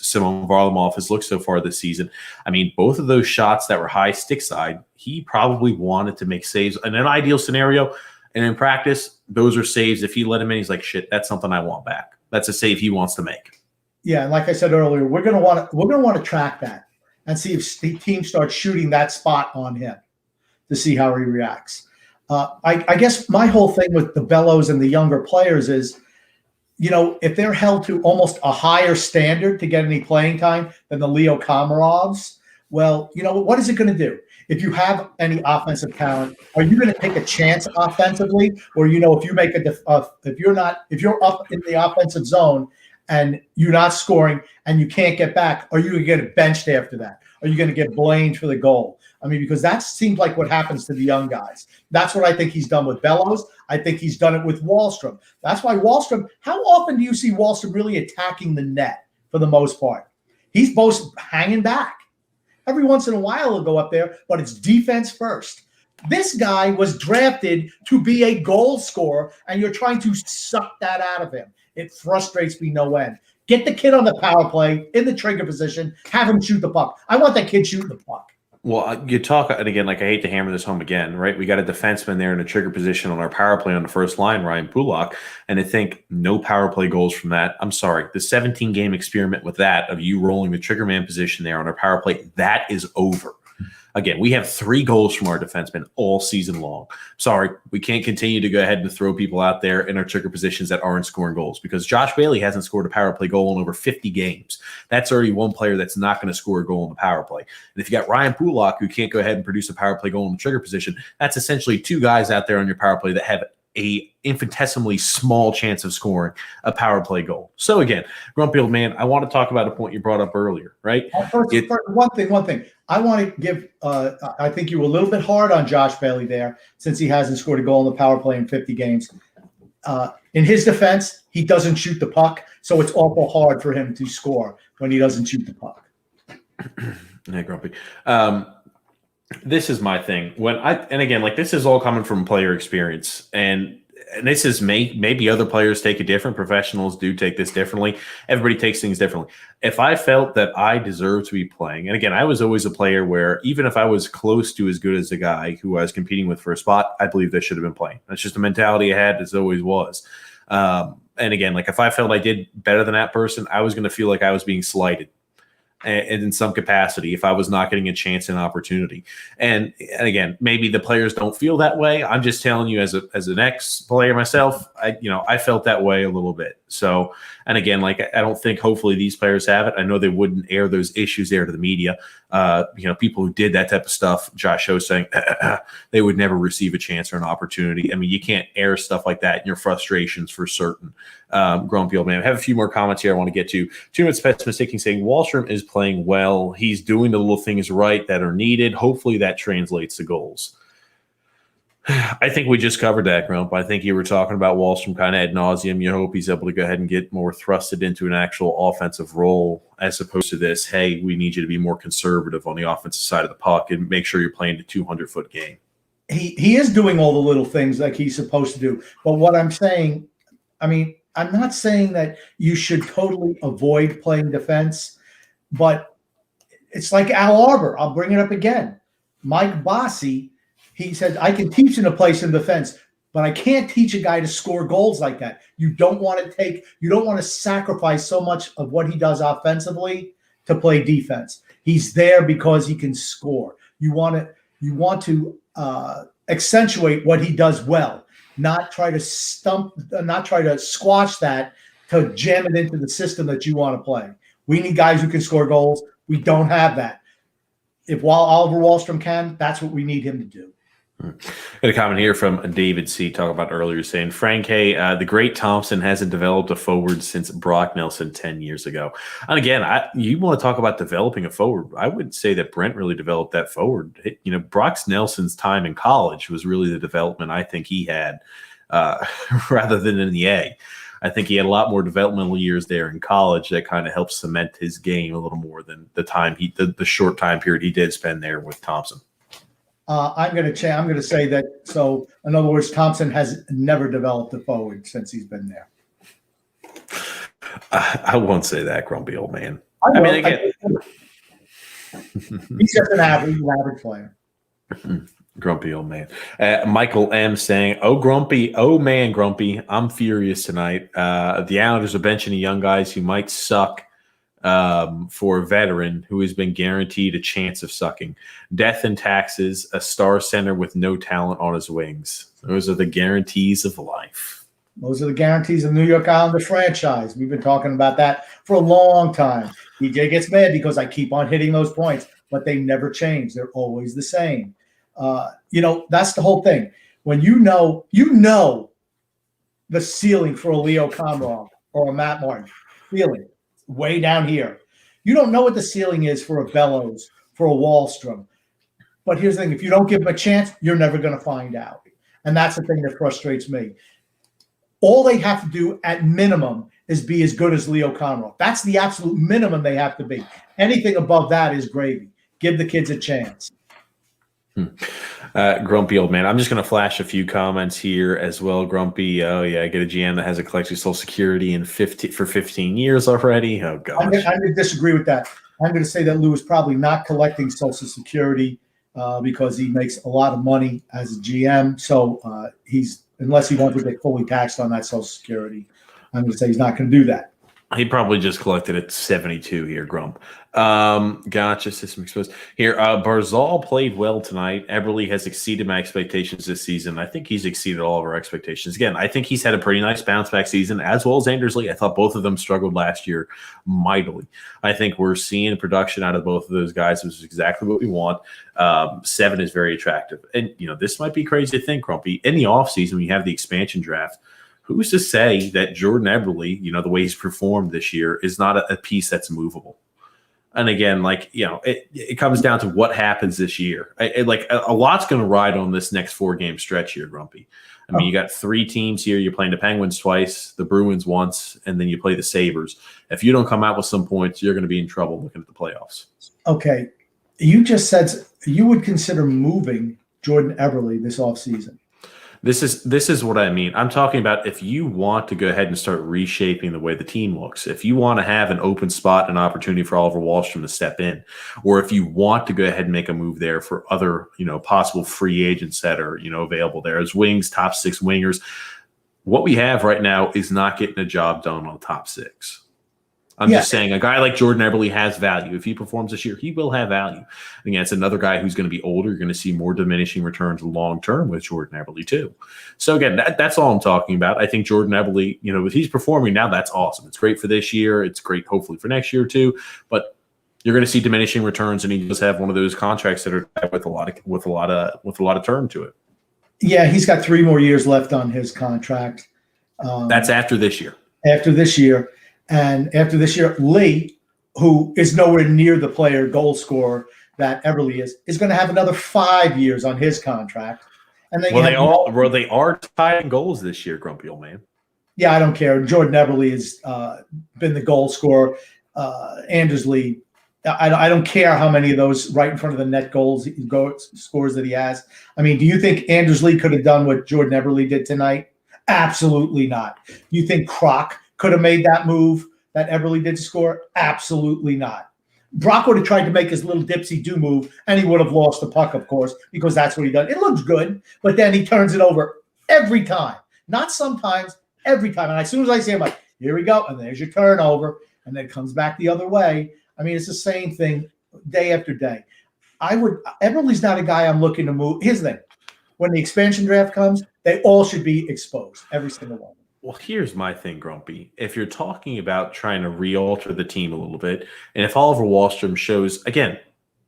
A: Simon Varlamov has looked so far this season, I mean, both of those shots that were high stick side, he probably wanted to make saves. In an ideal scenario, and in practice, those are saves. If he let him in, he's like, shit, that's something I want back. That's a save he wants to make. Yeah,
B: and like I said earlier, we're gonna want to track that and see if the team starts shooting that spot on him to see how he reacts. I guess my whole thing with the Bellows and the younger players is, if they're held to almost a higher standard to get any playing time than the Leo Komarovs, well, what is it going to do? If you have any offensive talent, are you going to take a chance offensively? Or, if you make if you're up in the offensive zone and you're not scoring and you can't get back, are you going to get benched after that? Are you going to get blamed for the goal? I mean, because that seems like what happens to the young guys. That's what I think he's done with Bellows. I think he's done it with Wahlstrom. That's why Wahlstrom, how often do you see Wahlstrom really attacking the net for the most part? He's both hanging back. Every once in a while he'll go up there, but it's defense first. This guy was drafted to be a goal scorer, and you're trying to suck that out of him. It frustrates me no end. Get the kid on the power play in the trigger position, have him shoot the puck. I want that kid shooting the puck.
A: Well, you talk, and again, like I hate to hammer this home again, right? We got a defenseman there in a trigger position on our power play on the first line, Ryan Pulak, and I think no power play goals from that. I'm sorry, the 17-game experiment with that of you rolling the trigger man position there on our power play, that is over. Again, we have 3 goals from our defensemen all season long. Sorry, we can't continue to go ahead and throw people out there in our trigger positions that aren't scoring goals because Josh Bailey hasn't scored a power play goal in over 50 games. That's already one player that's not going to score a goal in the power play. And if you got Ryan Pulak, who can't go ahead and produce a power play goal in the trigger position, that's essentially 2 guys out there on your power play that have a infinitesimally small chance of scoring a power play goal. So again, Grumpy Old Man, I want to talk about a point you brought up earlier, right?
B: First, one thing. I want to give I think you were a little bit hard on Josh Bailey there since he hasn't scored a goal in the power play in 50 games. In his defense, he doesn't shoot the puck, so it's awful hard for him to score when he doesn't shoot the puck.
A: Yeah, Grumpy. This is my thing. And again, like this is all coming from player experience, and this is maybe other players take it different. Professionals do take this differently. Everybody takes things differently. If I felt that I deserved to be playing, and again, I was always a player where even if I was close to as good as the guy who I was competing with for a spot, I believe I should have been playing. That's just a mentality I had, as always was. And again, like if I felt I did better than that person, I was going to feel like I was being slighted. And in some capacity, if I was not getting a chance and opportunity. And again, maybe the players don't feel that way. I'm just telling you as an ex-player myself, I felt that way a little bit. So, and again, like I don't think hopefully these players have it. I know they wouldn't air those issues there to the media. People who did that type of stuff, Josh Ho saying they would never receive a chance or an opportunity. I mean, you can't air stuff like that in your frustrations for certain. Grumpy Old Man. I have a few more comments here I want to get to. 2 minutes pessimistic saying Wallstrom is playing well. He's doing the little things right that are needed. Hopefully that translates to goals. I think we just covered that, Grump. I think you were talking about Wallstrom kind of ad nauseum. You hope he's able to go ahead and get more thrusted into an actual offensive role as opposed to this, hey, we need you to be more conservative on the offensive side of the puck and make sure you're playing the 200-foot game.
B: He is doing all the little things like he's supposed to do. But what I'm saying, I'm not saying that you should totally avoid playing defense, but it's like Al Arbor. I'll bring it up again. Mike Bossy, he said, I can teach him to play some defense, but I can't teach a guy to score goals like that. You don't want to sacrifice so much of what he does offensively to play defense. He's there because he can score. You want to accentuate what he does well. Not try to squash that to jam it into the system that you want to play. We need guys who can score goals. We don't have that. If Oliver Wallstrom can, that's what we need him to do.
A: Got a comment here from David C. talking about earlier saying, Frank K., the great Thompson hasn't developed a forward since Brock Nelson 10 years ago. And again, you want to talk about developing a forward. I would say that Brent really developed that forward. Brock Nelson's time in college was really the development I think he had rather than in the A. I think he had a lot more developmental years there in college that kind of helped cement his game a little more than the short time period he did spend there with Thompson.
B: I'm going to say that. So, in other words, Thompson has never developed a forward since he's been there.
A: I won't say that, Grumpy Old Man.
B: He's just an average player.
A: Grumpy Old Man. Michael M. saying, oh man, Grumpy, I'm furious tonight. The Islanders are benching young guys who might suck. For a veteran who has been guaranteed a chance of sucking. Death and taxes, a star center with no talent on his wings. Those are the guarantees of life.
B: Those are the guarantees of the New York Islanders franchise. We've been talking about that for a long time. DJ gets mad because I keep on hitting those points, but they never change. They're always the same. That's the whole thing. When you know the ceiling for a Leo Komarov or a Matt Martin, ceiling. Way down here. You don't know what the ceiling is for a Bellows, for a Wallstrom. But here's the thing. If you don't give them a chance, you're never going to find out. And that's the thing that frustrates me. All they have to do at minimum is be as good as Leo Komarov. That's the absolute minimum they have to be. Anything above that is gravy. Give the kids a chance.
A: Grumpy Old Man. I'm just going to flash a few comments here as well. Grumpy. Oh yeah, I get a GM that has a collected Social Security for 15 years already. Oh gosh.
B: I'm going to disagree with that. I'm going to say that Lou is probably not collecting Social Security because he makes a lot of money as a GM. So unless he wants to get fully taxed on that Social Security, I'm going to say he's not going to do that.
A: He probably just collected at 72 here, Grump. Gotcha. System exposed. Here, Barzal played well tonight. Eberle has exceeded my expectations this season. I think he's exceeded all of our expectations. Again, I think he's had a pretty nice bounce-back season, as well as Anders Lee. I thought both of them struggled last year mightily. I think we're seeing production out of both of those guys, which is exactly what we want. 7 is very attractive. And, this might be crazy to think, Grumpy. In the offseason, we have the expansion draft. Who's to say that Jordan Eberle, the way he's performed this year, is not a piece that's movable? And again, it comes down to what happens this year. A lot's going to ride on this next 4-game stretch here, Grumpy. I mean, you got 3 teams here. You're playing the Penguins twice, the Bruins once, and then you play the Sabres. If you don't come out with some points, you're going to be in trouble looking at the playoffs.
B: Okay. You just said you would consider moving Jordan Eberle this offseason.
A: This is what I mean. I'm talking about if you want to go ahead and start reshaping the way the team looks, if you want to have an open spot, an opportunity for Oliver Wahlstrom to step in, or if you want to go ahead and make a move there for other, possible free agents that are, available there as wings, top 6 wingers. What we have right now is not getting a job done on top 6. I'm just saying a guy like Jordan Eberle has value. If he performs this year, he will have value. Again, it's another guy who's going to be older. You're going to see more diminishing returns long-term with Jordan Eberle too. So again, that's all I'm talking about. I think Jordan Eberle, if he's performing now, that's awesome. It's great for this year. It's great hopefully for next year too. But you're going to see diminishing returns, and he does have one of those contracts that are with a lot of term to it.
B: Yeah, he's got 3 more years left on his contract.
A: That's after this year.
B: And after this year, Lee, who is nowhere near the player goal scorer that Eberle is going to have another 5 years on his contract. And then
A: they are tied in goals this year, Grumpy old man.
B: Yeah, I don't care. Jordan Eberle has been the goal scorer. Anders Lee, I don't care how many of those right in front of the net scores that he has. I mean, do you think Anders Lee could have done what Jordan Eberle did tonight? Absolutely not. You think Kroc could have made that move that Eberle did to score? Absolutely not. Brock would have tried to make his little dipsy-do move, and he would have lost the puck, of course, because that's what he does. It looks good, but then he turns it over every time. Not sometimes, every time. And as soon as I see him, like, here we go, and there's your turnover, and then it comes back the other way. I mean, it's the same thing day after day. Eberle's not a guy I'm looking to move. Here's the thing. When the expansion draft comes, they all should be exposed, every single one.
A: Well, here's my thing, Grumpy. If you're talking about trying to re-alter the team a little bit, and if Oliver Wahlstrom shows, again,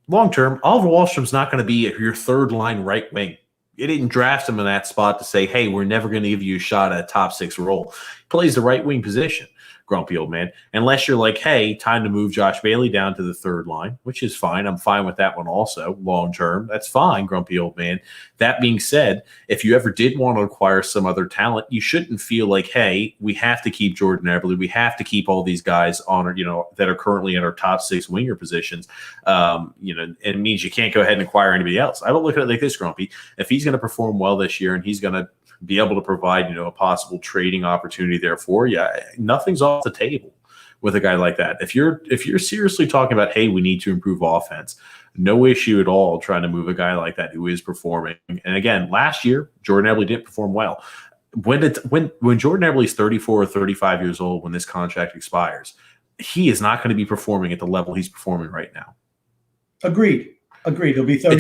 A: long-term, Oliver Wahlstrom's not going to be your third-line right wing. You didn't draft him in that spot to say, hey, we're never going to give you a shot at a top 6 role. He plays the right wing position, Grumpy old man. Unless you're like, hey, time to move Josh Bailey down to the third line, which is fine. I'm fine with that one also, long-term. That's fine, Grumpy old man. That being said, if you ever did want to acquire some other talent, you shouldn't feel like, hey, we have to keep Jordan Eberle. We have to keep all these guys on, that are currently in our top 6 winger positions. It means you can't go ahead and acquire anybody else. I don't look at it like this, Grumpy. If he's going to perform well this year and he's going to be able to provide, a possible trading opportunity there for you, nothing's off the table with a guy like that. If you're seriously talking about, hey, we need to improve offense, no issue at all trying to move a guy like that who is performing. And again, last year, Jordan Eberle didn't perform well. When Jordan Eberle is 34 or 35 years old, when this contract expires, he is not going to be performing at the level he's performing right now. Agreed. He'll be 34.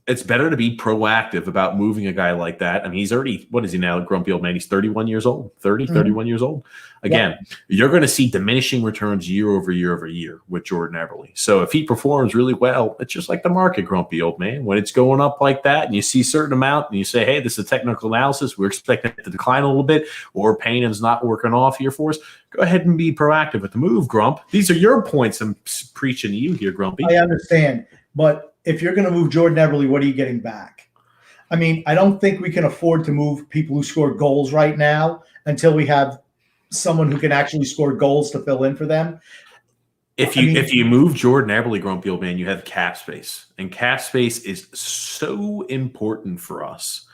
A: It's better to be proactive about moving a guy like that. I mean, he's already, what is he now, grumpy old man? He's 31 years old, 31 years old. Again, You're going to see diminishing returns year over year with Jordan Eberle. So if he performs really well, it's just like the market, grumpy old man. When it's going up like that and you see a certain amount and you say, hey, this is a technical analysis, we're expecting it to decline a little bit, or Payne's not working off here for us, go ahead and be proactive with the move, Grump. These are your points I'm preaching to you here, Grumpy.
B: I understand, but if you're going to move Jordan Eberle, what are you getting back? I mean, I don't think we can afford to move people who score goals right now until we have someone who can actually score goals to fill in for them.
A: If you move Jordan Eberle, grumpy old man, you have cap space. And cap space is so important for us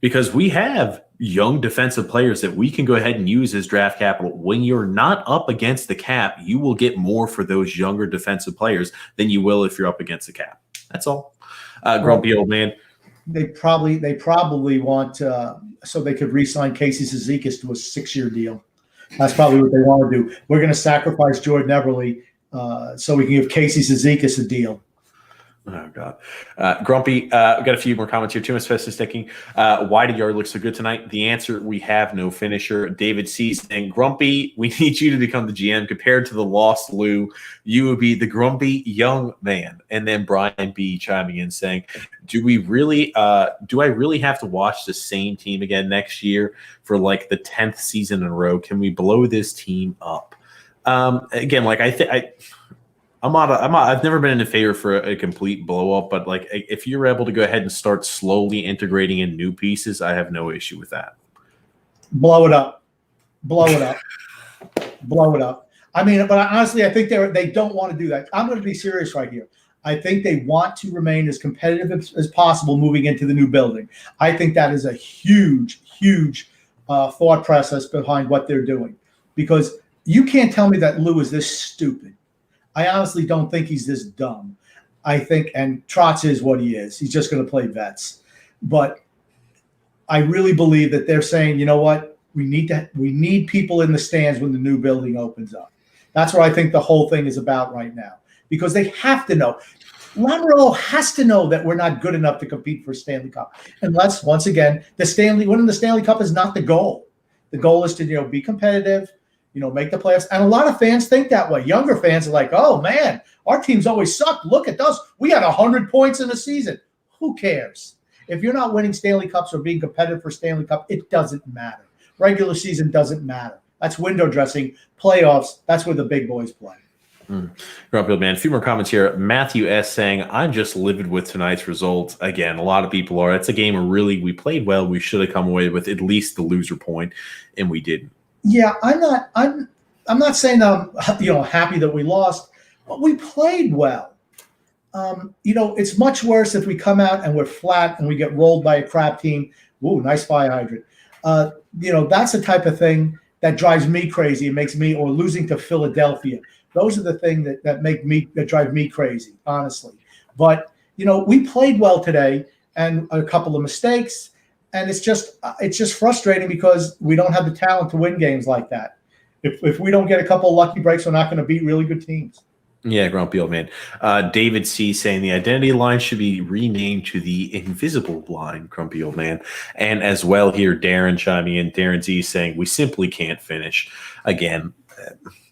A: because we have young defensive players that we can go ahead and use as draft capital. When you're not up against the cap, you will get more for those younger defensive players than you will if you're up against the cap. That's all. Grumpy old man.
B: They probably want so they could re-sign Casey Cizikas to a 6-year deal. That's probably what they want to do. We're going to sacrifice Jordan Everly so we can give Casey Cizikas a deal.
A: Oh, God. Grumpy, we've got a few more comments here. Too much special sticking. Why did Yard look so good tonight? The answer, we have no finisher. David C. saying, Grumpy, we need you to become the GM. Compared to the lost Lou, you would be the grumpy young man. And then Brian B. chiming in saying, do I really have to watch the same team again next year for like the 10th season in a row? Can we blow this team up? Again, like I've never been in favor for a complete blow up, but like if you're able to go ahead and start slowly integrating in new pieces, I have no issue with that.
B: Blow it up. Blow it up. Blow it up. I mean, but honestly, I think they don't want to do that. I'm going to be serious right here. I think they want to remain as competitive as possible moving into the new building. I think that is a huge, huge thought process behind what they're doing, because you can't tell me that Lou is this stupid. I honestly don't think he's this dumb. I think, and Trotz is what he is. He's just going to play vets. But I really believe that they're saying, you know what? We need people in the stands when the new building opens up. That's what I think the whole thing is about right now, because they have to know. Lamoriello has to know that we're not good enough to compete for Stanley Cup. Unless, once again, winning the Stanley Cup is not the goal. The goal is to, be competitive, make the playoffs. And a lot of fans think that way. Younger fans are like, oh, man, our team's always sucked. Look at us. We had 100 points in a season. Who cares? If you're not winning Stanley Cups or being competitive for Stanley Cup, it doesn't matter. Regular season doesn't matter. That's window dressing. Playoffs, that's where the big boys play.
A: Grumpy old man. A few more comments here. Matthew S. saying, I'm just livid with tonight's result. Again, a lot of people are. It's a game where really we played well. We should have come away with at least the loser point, and we didn't.
B: Yeah, I'm not saying I'm happy that we lost, but we played well. It's much worse if we come out and we're flat and we get rolled by a crap team. Ooh, nice fire hydrant. That's the type of thing that drives me crazy. It makes me, or losing to Philadelphia. Those are the things that drive me crazy, honestly. But we played well today, and a couple of mistakes. And it's just frustrating because we don't have the talent to win games like that. If we don't get a couple of lucky breaks, we're not going to beat really good teams.
A: Yeah, grumpy old man. David C. saying the identity line should be renamed to the invisible line, grumpy old man. And as well here, Darren chiming in. Darren Z saying we simply can't finish. Again,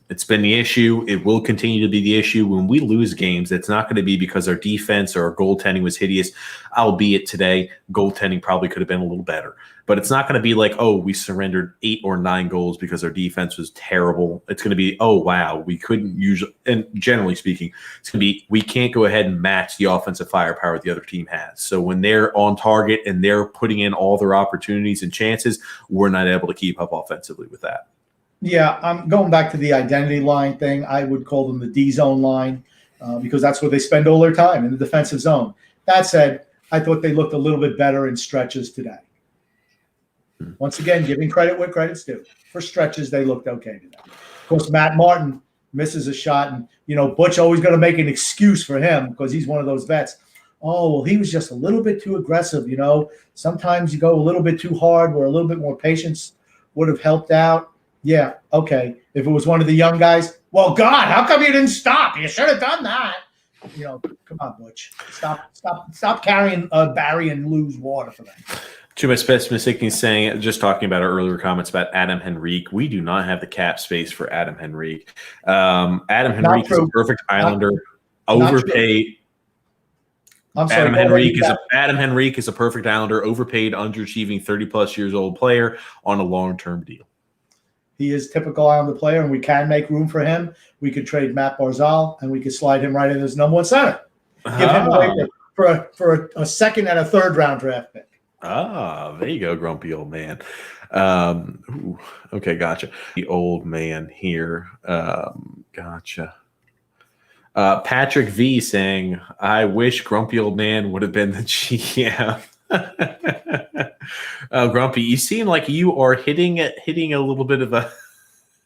A: it's been the issue. It will continue to be the issue. When we lose games, it's not going to be because our defense or our goaltending was hideous, albeit today goaltending probably could have been a little better. But it's not going to be like, oh, we surrendered 8 or 9 goals because our defense was terrible. It's going to be, oh, wow, we couldn't usually – and generally speaking, it's going to be we can't go ahead and match the offensive firepower the other team has. So when they're on target and they're putting in all their opportunities and chances, we're not able to keep up offensively with that.
B: Yeah, I'm going back to the identity line thing. I would call them the D-zone line because that's where they spend all their time, in the defensive zone. That said, I thought they looked a little bit better in stretches today. Once again, giving credit where credit's due. For stretches, they looked okay today. Of course, Matt Martin misses a shot, and, Butch always going to make an excuse for him because he's one of those vets. Oh, well, he was just a little bit too aggressive, Sometimes you go a little bit too hard where a little bit more patience would have helped out. Yeah, okay. If it was one of the young guys, well, God, how come you didn't stop? You should have done that. Come on, Butch. Stop carrying Barry and Lou's water for them.
A: Too much specificity saying, just talking about our earlier comments about Adam Henrique, we do not have the cap space for Adam Henrique. Adam Henrique is a perfect Islander, overpaid.
B: I'm sorry,
A: Adam Henrique is a perfect Islander, overpaid, underachieving, 30-plus years old player on a long-term deal.
B: He is typical Islander player, and we can make room for him. We could trade Matt Barzal, and we could slide him right in as number 1 center. Give him away for a second and a third round draft pick.
A: There you go, grumpy old man. Okay, gotcha. The old man here. Gotcha. Patrick V saying, I wish grumpy old man would have been the GM. Grumpy, you seem like you are hitting a little bit of a.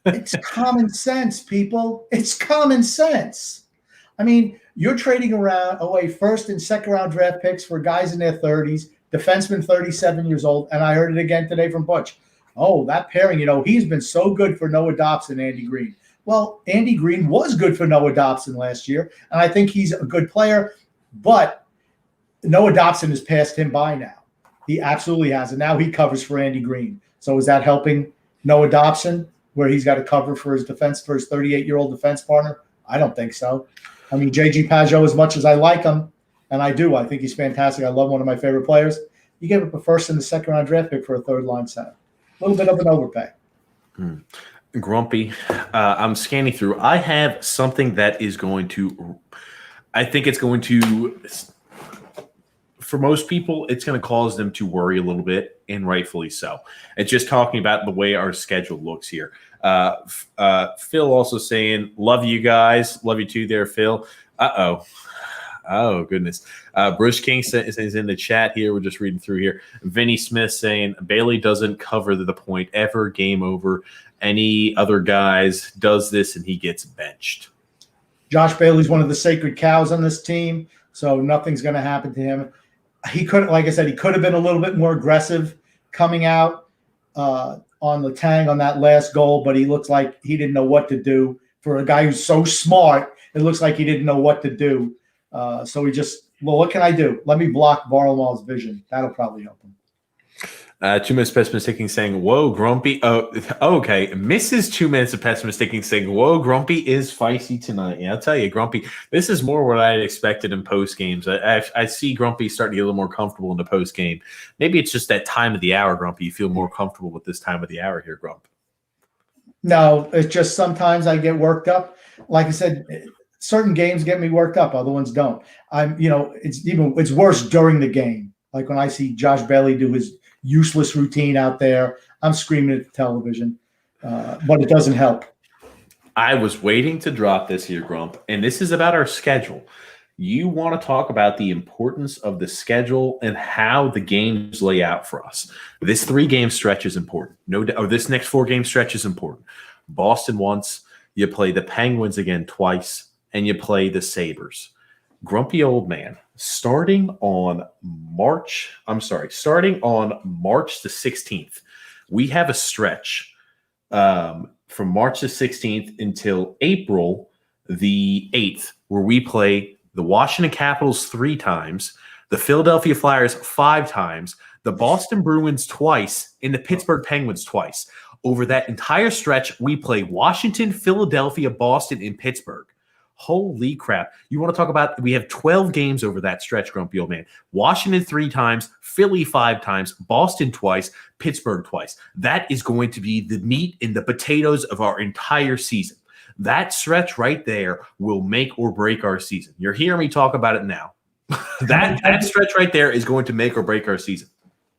B: It's common sense, people. It's common sense. I mean, you're trading away first and second round draft picks for guys in their 30s, defenseman 37 years old, and I heard it again today from Butch. Oh, that pairing, he's been so good for Noah Dobson, Andy Green. Well, Andy Green was good for Noah Dobson last year, and I think he's a good player, but Noah Dobson has passed him by now. He absolutely has, and now he covers for Andy Green. So is that helping Noah Dobson, where he's got to cover for his 38-year-old defense partner? I don't think so. I mean, J.G. Pajot, as much as I like him, and I do, I think he's fantastic. I love one of my favorite players. You gave up a first and a second round draft pick for a third line center. A little bit of an overpay.
A: Grumpy, I'm scanning through. I have something that is going to, I think it's going to, for most people, it's going to cause them to worry a little bit, and rightfully so. It's just talking about the way our schedule looks here. Phil also saying, love you guys. Love you too there, Phil. Uh-oh. Oh, goodness. Bruce King is in the chat here. We're just reading through here. Vinny Smith saying, Bailey doesn't cover the point ever. Game over. Any other guys does this, and he gets benched.
B: Josh Bailey's one of the sacred cows on this team, so nothing's going to happen to him. He could, like I said, he could have been a little bit more aggressive coming out on Letang on that last goal, but he looks like he didn't know what to do. For a guy who's so smart, it looks like he didn't know what to do. So he just, what can I do? Let me block Varlamov's vision. That'll probably help him.
A: 2 minutes pessimistic saying, whoa, Grumpy. Oh, okay. Mrs. 2 minutes of pessimistic saying, whoa, Grumpy is feisty tonight. Yeah, I'll tell you, Grumpy, this is more what I had expected in post games. I see Grumpy starting to get a little more comfortable in the post game. Maybe it's just that time of the hour, Grumpy. You feel more comfortable with this time of the hour here, Grump.
B: No, it's just sometimes I get worked up. Like I said, certain games get me worked up. Other ones don't. It's worse during the game. Like when I see Josh Bailey do his useless routine out there, I'm screaming at the television, but it doesn't help.
A: I was waiting to drop this here, Grump, and this is about our schedule. You want to talk about the importance of the schedule and how the games lay out for us. This 3-game stretch is important. This next 4-game stretch is important. Boston once, you play the Penguins again twice, and you play the Sabres. Grumpy old man, starting on March the 16th, we have a stretch from March the 16th until April the 8th, where we play the Washington Capitals 3 times, the Philadelphia Flyers 5 times, the Boston Bruins twice, and the Pittsburgh Penguins twice. Over that entire stretch, we play Washington, Philadelphia, Boston, and Pittsburgh. Holy crap. You want to talk about, we have 12 games over that stretch, Grumpy old man. Washington 3 times, Philly 5 times, Boston twice, Pittsburgh twice. That is going to be the meat and the potatoes of our entire season. That stretch right there will make or break our season. You're hearing me talk about it now. that stretch right there is going to make or break our season.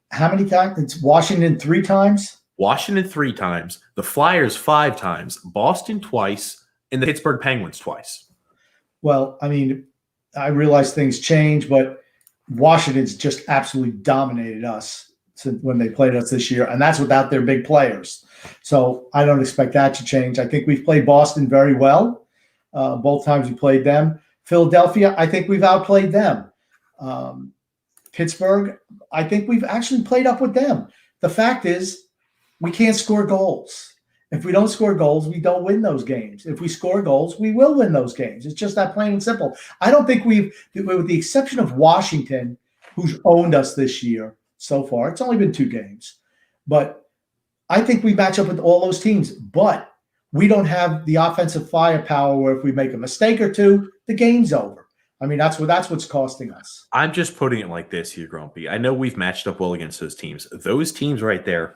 B: How many times? It's Washington 3 times?
A: Washington 3 times, the Flyers 5 times, Boston twice, and the Pittsburgh Penguins twice.
B: Well, I mean, I realize things change, but Washington's just absolutely dominated us when they played us this year, and that's without their big players. So I don't expect that to change. I think we've played Boston very well. Both times we played them. Philadelphia, I think we've outplayed them. Pittsburgh, I think we've actually played up with them. The fact is, we can't score goals. If we don't score goals, we don't win those games. If we score goals, we will win those games. It's just that plain and simple. I don't think with the exception of Washington, who's owned us this year so far, it's only been 2 games. But I think we match up with all those teams. But we don't have the offensive firepower where if we make a mistake or two, the game's over. I mean, that's what's costing us.
A: I'm just putting it like this here, Grumpy. I know we've matched up well against those teams. Those teams right there,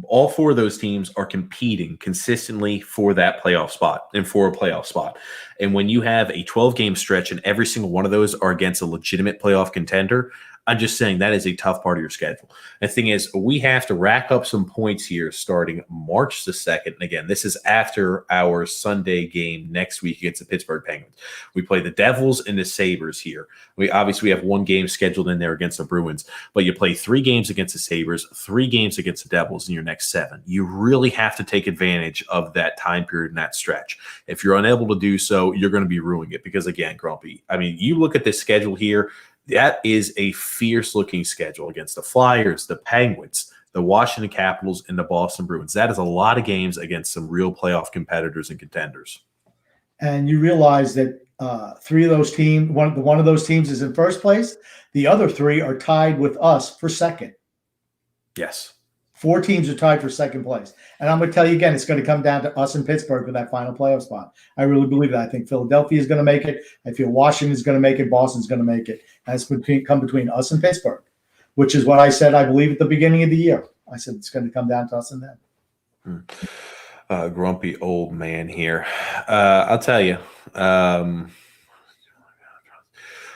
A: all 4 of those teams are competing consistently for that playoff spot and for a playoff spot. And when you have a 12-game stretch and every single one of those are against a legitimate playoff contender, I'm just saying that is a tough part of your schedule. The thing is, we have to rack up some points here starting March the 2nd. And again, this is after our Sunday game next week against the Pittsburgh Penguins. We play the Devils and the Sabres here. We have one game scheduled in there against the Bruins, but you play 3 games against the Sabres, 3 games against the Devils in your next 7. You really have to take advantage of that time period and that stretch. If you're unable to do so, you're going to be ruining it because, again, Grumpy, I mean, you look at this schedule here, that is a fierce-looking schedule against the Flyers, the Penguins, the Washington Capitals, and the Boston Bruins. That is a lot of games against some real playoff competitors and contenders.
B: And you realize that 3 of those teams, one of those teams is in first place. The other 3 are tied with us for second.
A: Yes.
B: 4 teams are tied for second place. And I'm going to tell you again, it's going to come down to us and Pittsburgh for that final playoff spot. I really believe that. I think Philadelphia is going to make it. I feel Washington is going to make it. Boston's going to make it. And it's come between us and Pittsburgh, which is what I said, I believe, at the beginning of the year. I said it's going to come down to us and them.
A: Grumpy old man here. I'll tell you.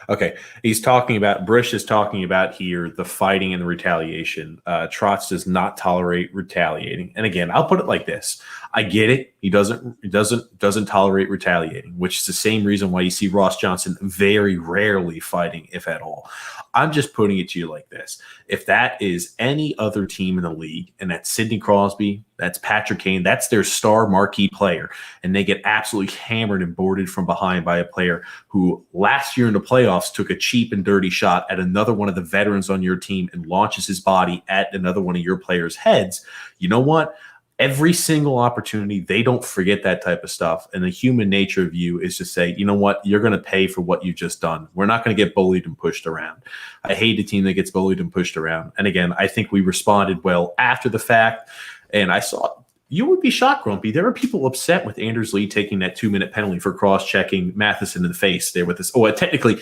A: Okay, Brish is talking about here the fighting and the retaliation. Trotz does not tolerate retaliating. And again, I'll put it like this. I get it. He doesn't tolerate retaliating, which is the same reason why you see Ross Johnson very rarely fighting, if at all. I'm just putting it to you like this. If that is any other team in the league, and that's Sidney Crosby, that's Patrick Kane, that's their star marquee player, and they get absolutely hammered and boarded from behind by a player who last year in the playoffs took a cheap and dirty shot at another one of the veterans on your team and launches his body at another one of your players' heads, you know what? Every single opportunity, they don't forget that type of stuff. And the human nature of you is to say, you know what, you're going to pay for what you've just done. We're not going to get bullied and pushed around. I hate a team that gets bullied and pushed around. And again, I think we responded well after the fact. And I saw, you would be shocked, Grumpy. There are people upset with Anders Lee taking that 2-minute penalty for cross-checking Matheson in the face there with this. Oh, technically,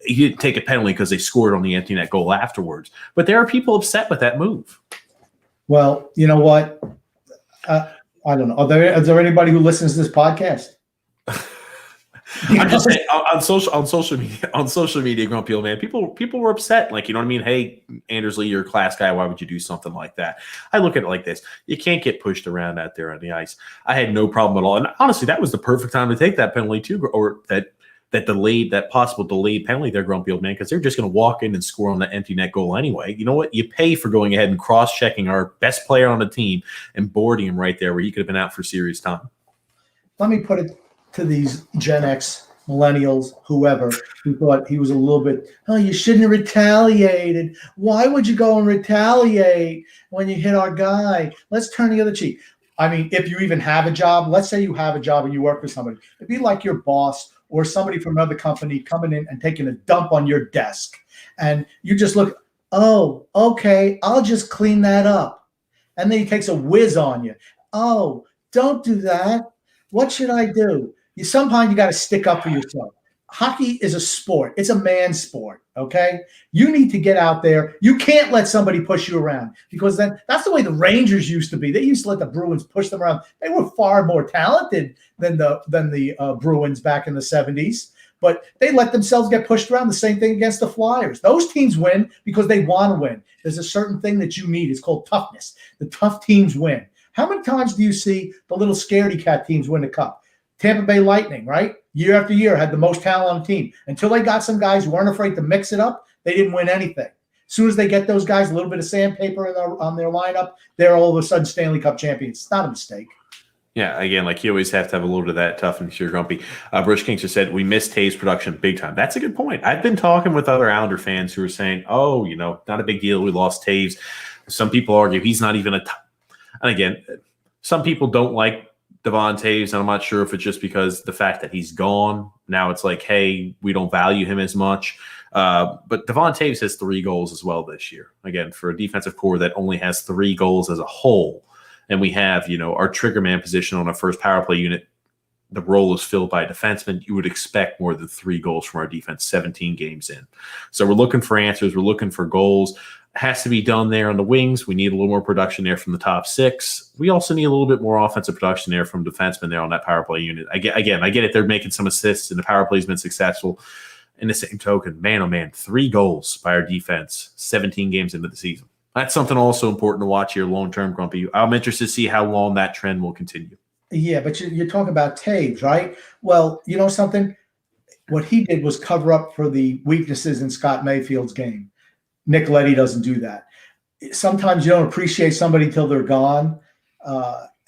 A: he didn't take a penalty because they scored on the empty net goal afterwards. But there are people upset with that move.
B: Well, you know what? I don't know. Is there anybody who listens to this podcast?
A: I'm just saying on social media, Grumpy old man, people were upset. Like, you know what I mean? Hey, Anders Lee, you're a class guy. Why would you do something like that? I look at it like this. You can't get pushed around out there on the ice. I had no problem at all. And honestly, that was the perfect time to take that penalty too, or that possible delayed penalty there, Grumpy old man, because they're just going to walk in and score on the empty net goal anyway. You know what? You pay for going ahead and cross-checking our best player on the team and boarding him right there where he could have been out for serious time.
B: Let me put it to these Gen X, millennials, whoever, who thought he was a little bit, oh, you shouldn't have retaliated. Why would you go and retaliate when you hit our guy? Let's turn the other cheek. I mean, if you even have a job, let's say you have a job and you work for somebody. It'd be like your boss or somebody from another company coming in and taking a dump on your desk. And you just look, oh, okay, I'll just clean that up. And then he takes a whiz on you. Oh, don't do that. What should I do? Sometimes you got to stick up for yourself. Hockey is a sport. It's a man's sport, okay? You need to get out there. You can't let somebody push you around because then that's the way the Rangers used to be. They used to let the Bruins push them around. They were far more talented than the Bruins back in the 70s, but they let themselves get pushed around. The same thing against the Flyers. Those teams win because they want to win. There's a certain thing that you need. It's called toughness. The tough teams win. How many times do you see the little scaredy cat teams win the cup? Tampa Bay Lightning, right? Year after year had the most talent on the team. Until they got some guys who weren't afraid to mix it up, they didn't win anything. As soon as they get those guys, a little bit of sandpaper on their lineup, they're all of a sudden Stanley Cup champions. It's not a mistake.
A: Yeah, again, like you always have to have a little bit of that toughness here, Grumpy. Bruce King just said, we missed Taves production big time. That's a good point. I've been talking with other Islander fans who are saying, oh, you know, not a big deal. We lost Taves. Some people argue he's not even and again, some people don't like Devon Taves, and I'm not sure if it's just because the fact that he's gone. Now it's like, hey, we don't value him as much. But Devon Taves has 3 goals as well this year. Again, for a defensive core that only has 3 goals as a whole, and we have, you know, our trigger man position on our first power play unit, the role is filled by a defenseman. You would expect more than 3 goals from our defense 17 games in. So we're looking for answers. We're looking for goals. Has to be done there on the wings. We need a little more production there from the top 6. We also need a little bit more offensive production there from defensemen there on that power play unit. I get it. They're making some assists, and the power play has been successful. In the same token, man, oh man, 3 goals by our defense, 17 games into the season. That's something also important to watch here long-term, Grumpy. I'm interested to see how long that trend will continue.
B: Yeah, but you're talking about Taves, right? Well, you know something? What he did was cover up for the weaknesses in Scott Mayfield's game. Nick Leddy doesn't do that. Sometimes you don't appreciate somebody till they're gone.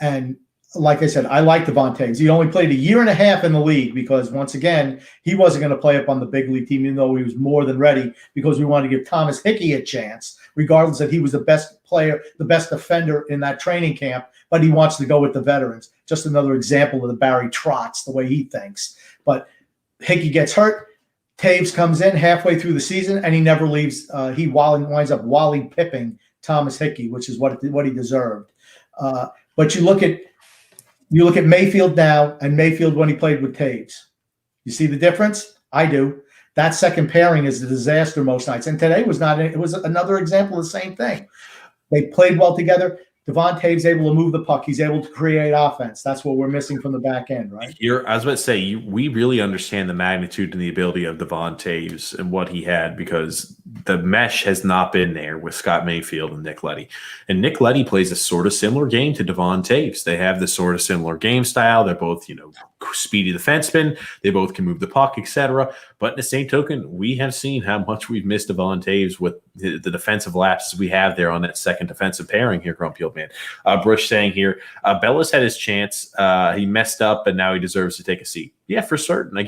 B: And like I said, I like Devon Taves. He only played a year and a half in the league because, once again, he wasn't going to play up on the big league team, even though he was more than ready, because we wanted to give Thomas Hickey a chance, regardless that he was the best player, the best defender in that training camp, but he wants to go with the veterans. Just another example of the Barry Trotz, the way he thinks. But Hickey gets hurt. Taves comes in halfway through the season, and he never leaves. He winds up Wally Pipping Thomas Hickey, which is what he deserved. But you look at Mayfield now and Mayfield when he played with Taves. You see the difference? I do. That second pairing is a disaster most nights. And today was not. It was another example of the same thing. They played well together. Devon Taves able to move the puck. He's able to create offense. That's what we're missing from the back end, right?
A: I was about to say, we really understand the magnitude and the ability of Devon Taves and what he had, because the mesh has not been there with Scott Mayfield and Nick Leddy. And Nick Leddy plays a sort of similar game to Devon Taves. They have this sort of similar game style. They're both, speedy defensemen. They both can move the puck, etc. But in the same token, we have seen how much we've missed Devon Taves with the defensive lapses we have there on that second defensive pairing here, Grumpy Old Man. Brush saying here, Bellows had his chance. He messed up, and now he deserves to take a seat. Yeah, for certain.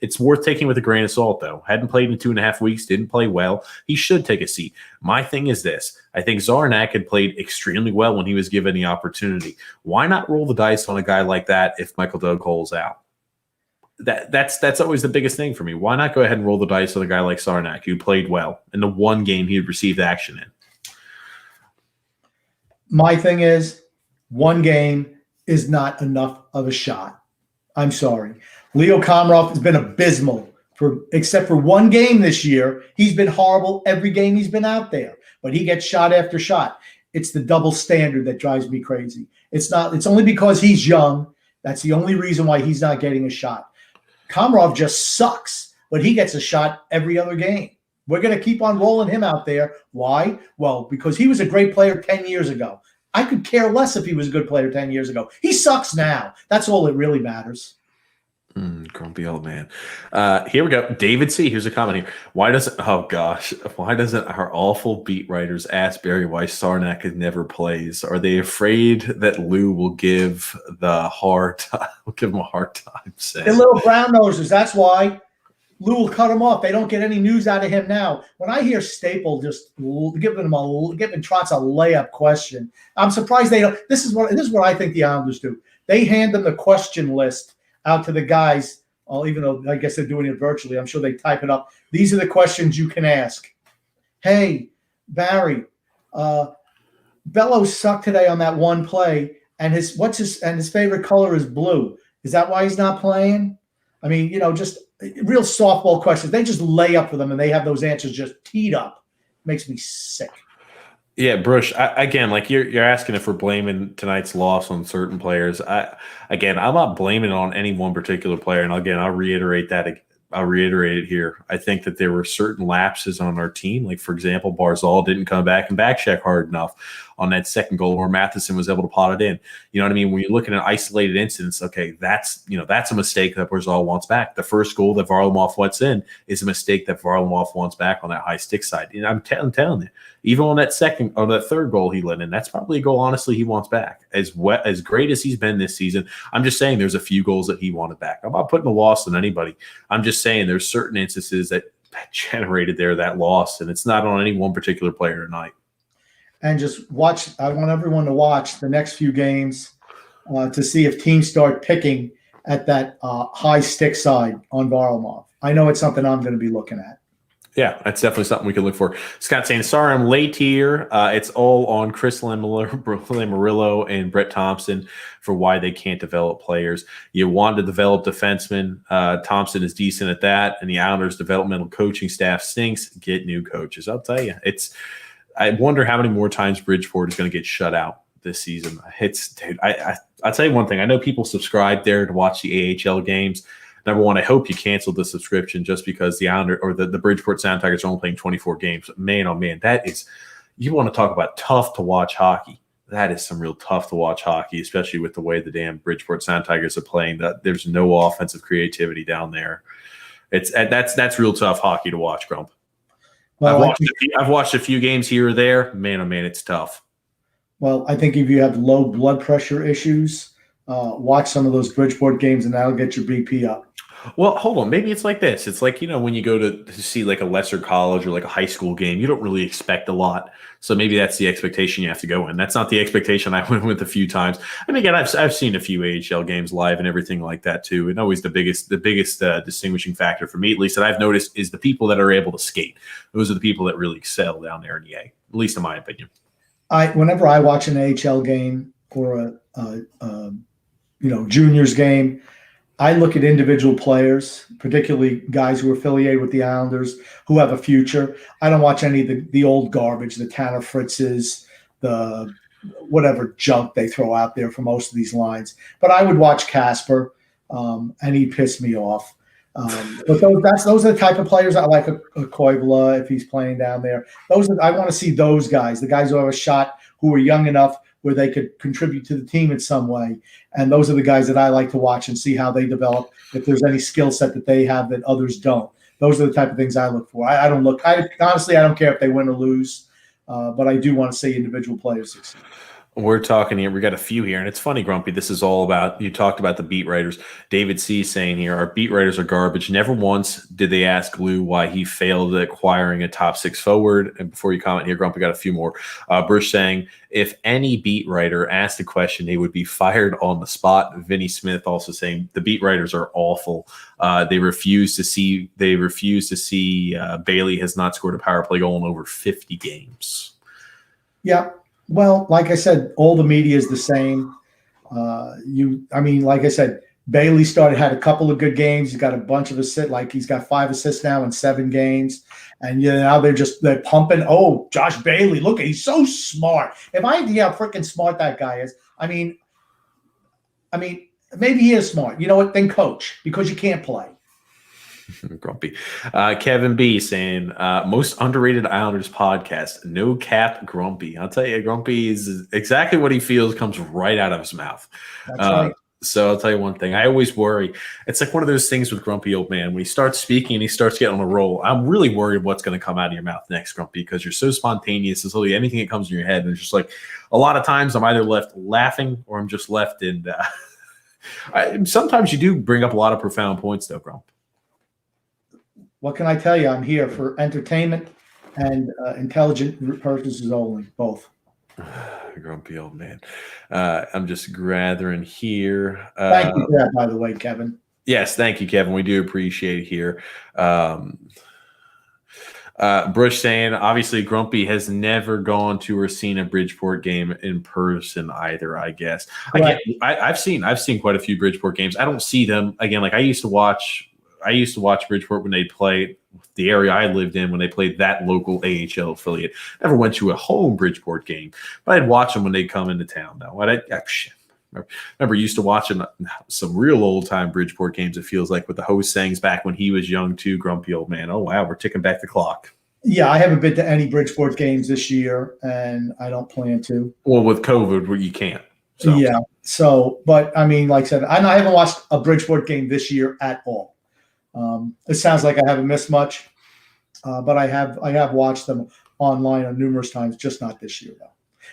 A: It's worth taking with a grain of salt, though. Hadn't played in 2.5 weeks, didn't play well. He should take a seat. My thing is this. I think Zarnak had played extremely well when he was given the opportunity. Why not roll the dice on a guy like that if Michael Doug Cole's out? That's always the biggest thing for me. Why not go ahead and roll the dice on a guy like Zarnak, who played well in the one game he had received action in?
B: My thing is, one game is not enough of a shot. I'm sorry. Leo Komarov has been abysmal except for one game this year. He's been horrible every game he's been out there, but he gets shot after shot. It's the double standard that drives me crazy. It's only because he's young. That's the only reason why he's not getting a shot. Komarov just sucks, but he gets a shot every other game. We're going to keep on rolling him out there. Why? Well, because he was a great player 10 years ago. I could care less if he was a good player 10 years ago. He sucks now. That's all that really matters.
A: Grumpy old man. Here we go. David C. Here's a comment here. Why doesn't our awful beat writers ask Barry why Sarnak never plays? Are they afraid that Lou will give him a hard time?
B: They're little brown nosers. That's why. Lou will cut him off. They don't get any news out of him now. When I hear Staple just giving Trotz a layup question, I'm surprised they don't. This is what I think the Islanders do. They hand them the question list out to the guys. Well, even though I guess they're doing it virtually, I'm sure they type it up. These are the questions you can ask. Hey, Barry, Bellows sucked today on that one play, and his favorite color is blue. Is that why he's not playing? I mean, just real softball questions. They just lay up for them, and they have those answers just teed up. Makes me sick.
A: Yeah, Brush. Again, like you're asking if we're blaming tonight's loss on certain players. I'm not blaming it on any one particular player. And again, I'll reiterate it here. I think that there were certain lapses on our team. Like, for example, Barzal didn't come back and back check hard enough on that second goal where Matheson was able to pot it in. You know what I mean? When you look at an isolated instance, okay, that's a mistake that Barzal wants back. The first goal that Varlamov lets in is a mistake that Varlamov wants back on that high stick side. And I'm telling you, even on that third goal he let in, that's probably a goal, honestly, he wants back. As great as he's been this season, I'm just saying there's a few goals that he wanted back. I'm not putting a loss on anybody. I'm just saying there's certain instances that generated that loss, and it's not on any one particular player tonight.
B: And just watch. I want everyone to watch the next few games to see if teams start picking at that high stick side on Varlamov. I know it's something I'm going to be looking at.
A: Yeah, that's definitely something we can look for. Scott saying, sorry, I'm late here. It's all on Chris Lamarillo and Brett Thompson for why they can't develop players. You want to develop defensemen. Thompson is decent at that, and the Islanders' developmental coaching staff stinks. Get new coaches. I'll tell you, I wonder how many more times Bridgeport is going to get shut out this season. I'll tell you one thing. I know people subscribe there to watch the AHL games. Number one, I hope you canceled the subscription just because the Bridgeport Sound Tigers are only playing 24 games. Man, oh man, you want to talk about tough to watch hockey. That is some real tough to watch hockey, especially with the way the damn Bridgeport Sound Tigers are playing. That there's no offensive creativity down there. That's real tough hockey to watch, Grump. Well, I've watched a few games here or there. Man, oh man, it's tough.
B: Well, I think if you have low blood pressure issues, watch some of those Bridgeport games, and that'll get your BP up.
A: Well, hold on. Maybe it's like this. It's like, when you go to see like a lesser college or like a high school game, you don't really expect a lot. So maybe that's the expectation you have to go in. That's not the expectation I went with a few times. I mean, again, I've seen a few AHL games live and everything like that too. And always the biggest distinguishing factor for me, at least that I've noticed, is the people that are able to skate. Those are the people that really excel down there in the A, at least in my opinion.
B: Whenever I watch an AHL game or a juniors game, I look at individual players, particularly guys who are affiliated with the Islanders, who have a future. I don't watch any of the old garbage, the Tanner Fritzes, the whatever junk they throw out there for most of these lines. But I would watch Casper, and he pissed me off. But those are the type of players I like. A Koivula, if he's playing down there. I want to see those guys, the guys who have a shot, who are young enough where they could contribute to the team in some way. And those are the guys that I like to watch and see how they develop, if there's any skill set that they have that others don't. Those are the type of things I look for. Honestly, I don't care if they win or lose, but I do want to see individual players succeed.
A: We're talking here. We got a few here, and it's funny, Grumpy. This is all about, you talked about the beat writers. David C. saying here, our beat writers are garbage. Never once did they ask Lou why he failed at acquiring a top six forward. And before you comment here, Grumpy, got a few more. Bruce saying, if any beat writer asked a question, they would be fired on the spot. Vinny Smith also saying the beat writers are awful. They refuse to see Bailey has not scored a power play goal in over 50 games.
B: Yeah. Well, like I said, all the media is the same. Like I said, Bailey had a couple of good games. He's got a bunch of assists. Like he's got 5 assists now in 7 games. And now they're pumping. Oh, Josh Bailey, look, he's so smart. If I idea how freaking smart that guy is, I mean, maybe he is smart. You know what? Then coach, because you can't play.
A: Grumpy. Kevin B saying, most underrated Islanders podcast, no cap Grumpy. I'll tell you, Grumpy is exactly what he feels comes right out of his mouth.
B: That's right.
A: So I'll tell you one thing. I always worry. It's like one of those things with Grumpy Old Man. When he starts speaking and he starts getting on a roll, I'm really worried what's going to come out of your mouth next, Grumpy, because you're so spontaneous. It's literally anything that comes in your head. And it's just like a lot of times I'm either left laughing or I'm just left in. Sometimes you do bring up a lot of profound points, though, Grump.
B: What can I tell you? I'm here for entertainment and intelligent purposes only, both.
A: Grumpy Old Man. I'm just gathering here.
B: Thank you for that, by the way, Kevin.
A: Yes, thank you, Kevin. We do appreciate it here. Brush saying, obviously, Grumpy has never gone to or seen a Bridgeport game in person either, I guess.
B: Right.
A: I've seen quite a few Bridgeport games. I don't see them. Again, like I used to watch Bridgeport when they played the area I lived in, when they played that local AHL affiliate. Never went to a home Bridgeport game, but I'd watch them when they'd come into town, though. I remember used to watching some real old-time Bridgeport games, it feels like, with the host sayings back when he was young, too, Grumpy Old Man. Oh, wow, we're ticking back the clock.
B: Yeah, I haven't been to any Bridgeport games this year, and I don't plan to.
A: Well, with COVID, where you can't.
B: So. Yeah, but, I mean, like I said, I haven't watched a Bridgeport game this year at all. It sounds like I haven't missed much, but I have watched them online on numerous times, just not this year, though.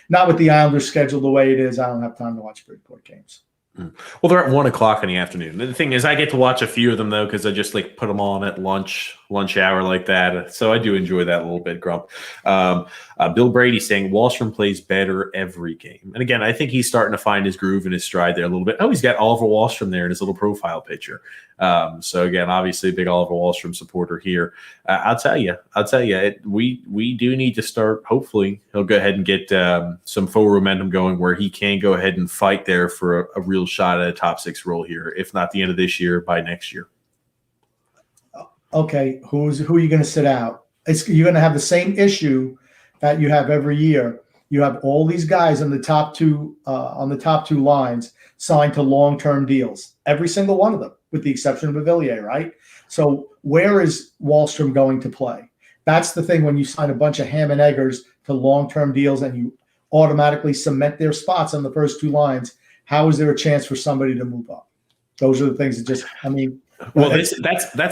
B: Not with the Islanders schedule the way it is. I don't have time to watch Bridgeport games.
A: Well, they're at 1:00 in the afternoon. The thing is, I get to watch a few of them though, because I just like put them on at lunch hour like that. So I do enjoy that a little bit. Grump. Bill Brady saying Wallstrom plays better every game, and again, I think he's starting to find his groove and his stride there a little bit. Oh, he's got Oliver Wallstrom there in his little profile picture. So again, obviously a big Oliver Wallstrom supporter here. I'll tell you, we do need to start. Hopefully, he'll go ahead and get some full momentum going where he can go ahead and fight there for a real shot at a top 6 role here, if not the end of this year, by next year.
B: Okay, who are you going to sit out? You're going to have the same issue that you have every year. You have all these guys on the top two lines signed to long-term deals. Every single one of them. with the exception of Bavillier, right? So where is Wallstrom going to play? That's the thing when you sign a bunch of ham and eggers to long-term deals and you automatically cement their spots on the first two lines. How is there a chance for somebody to move up? Those are the things that just,
A: well, that's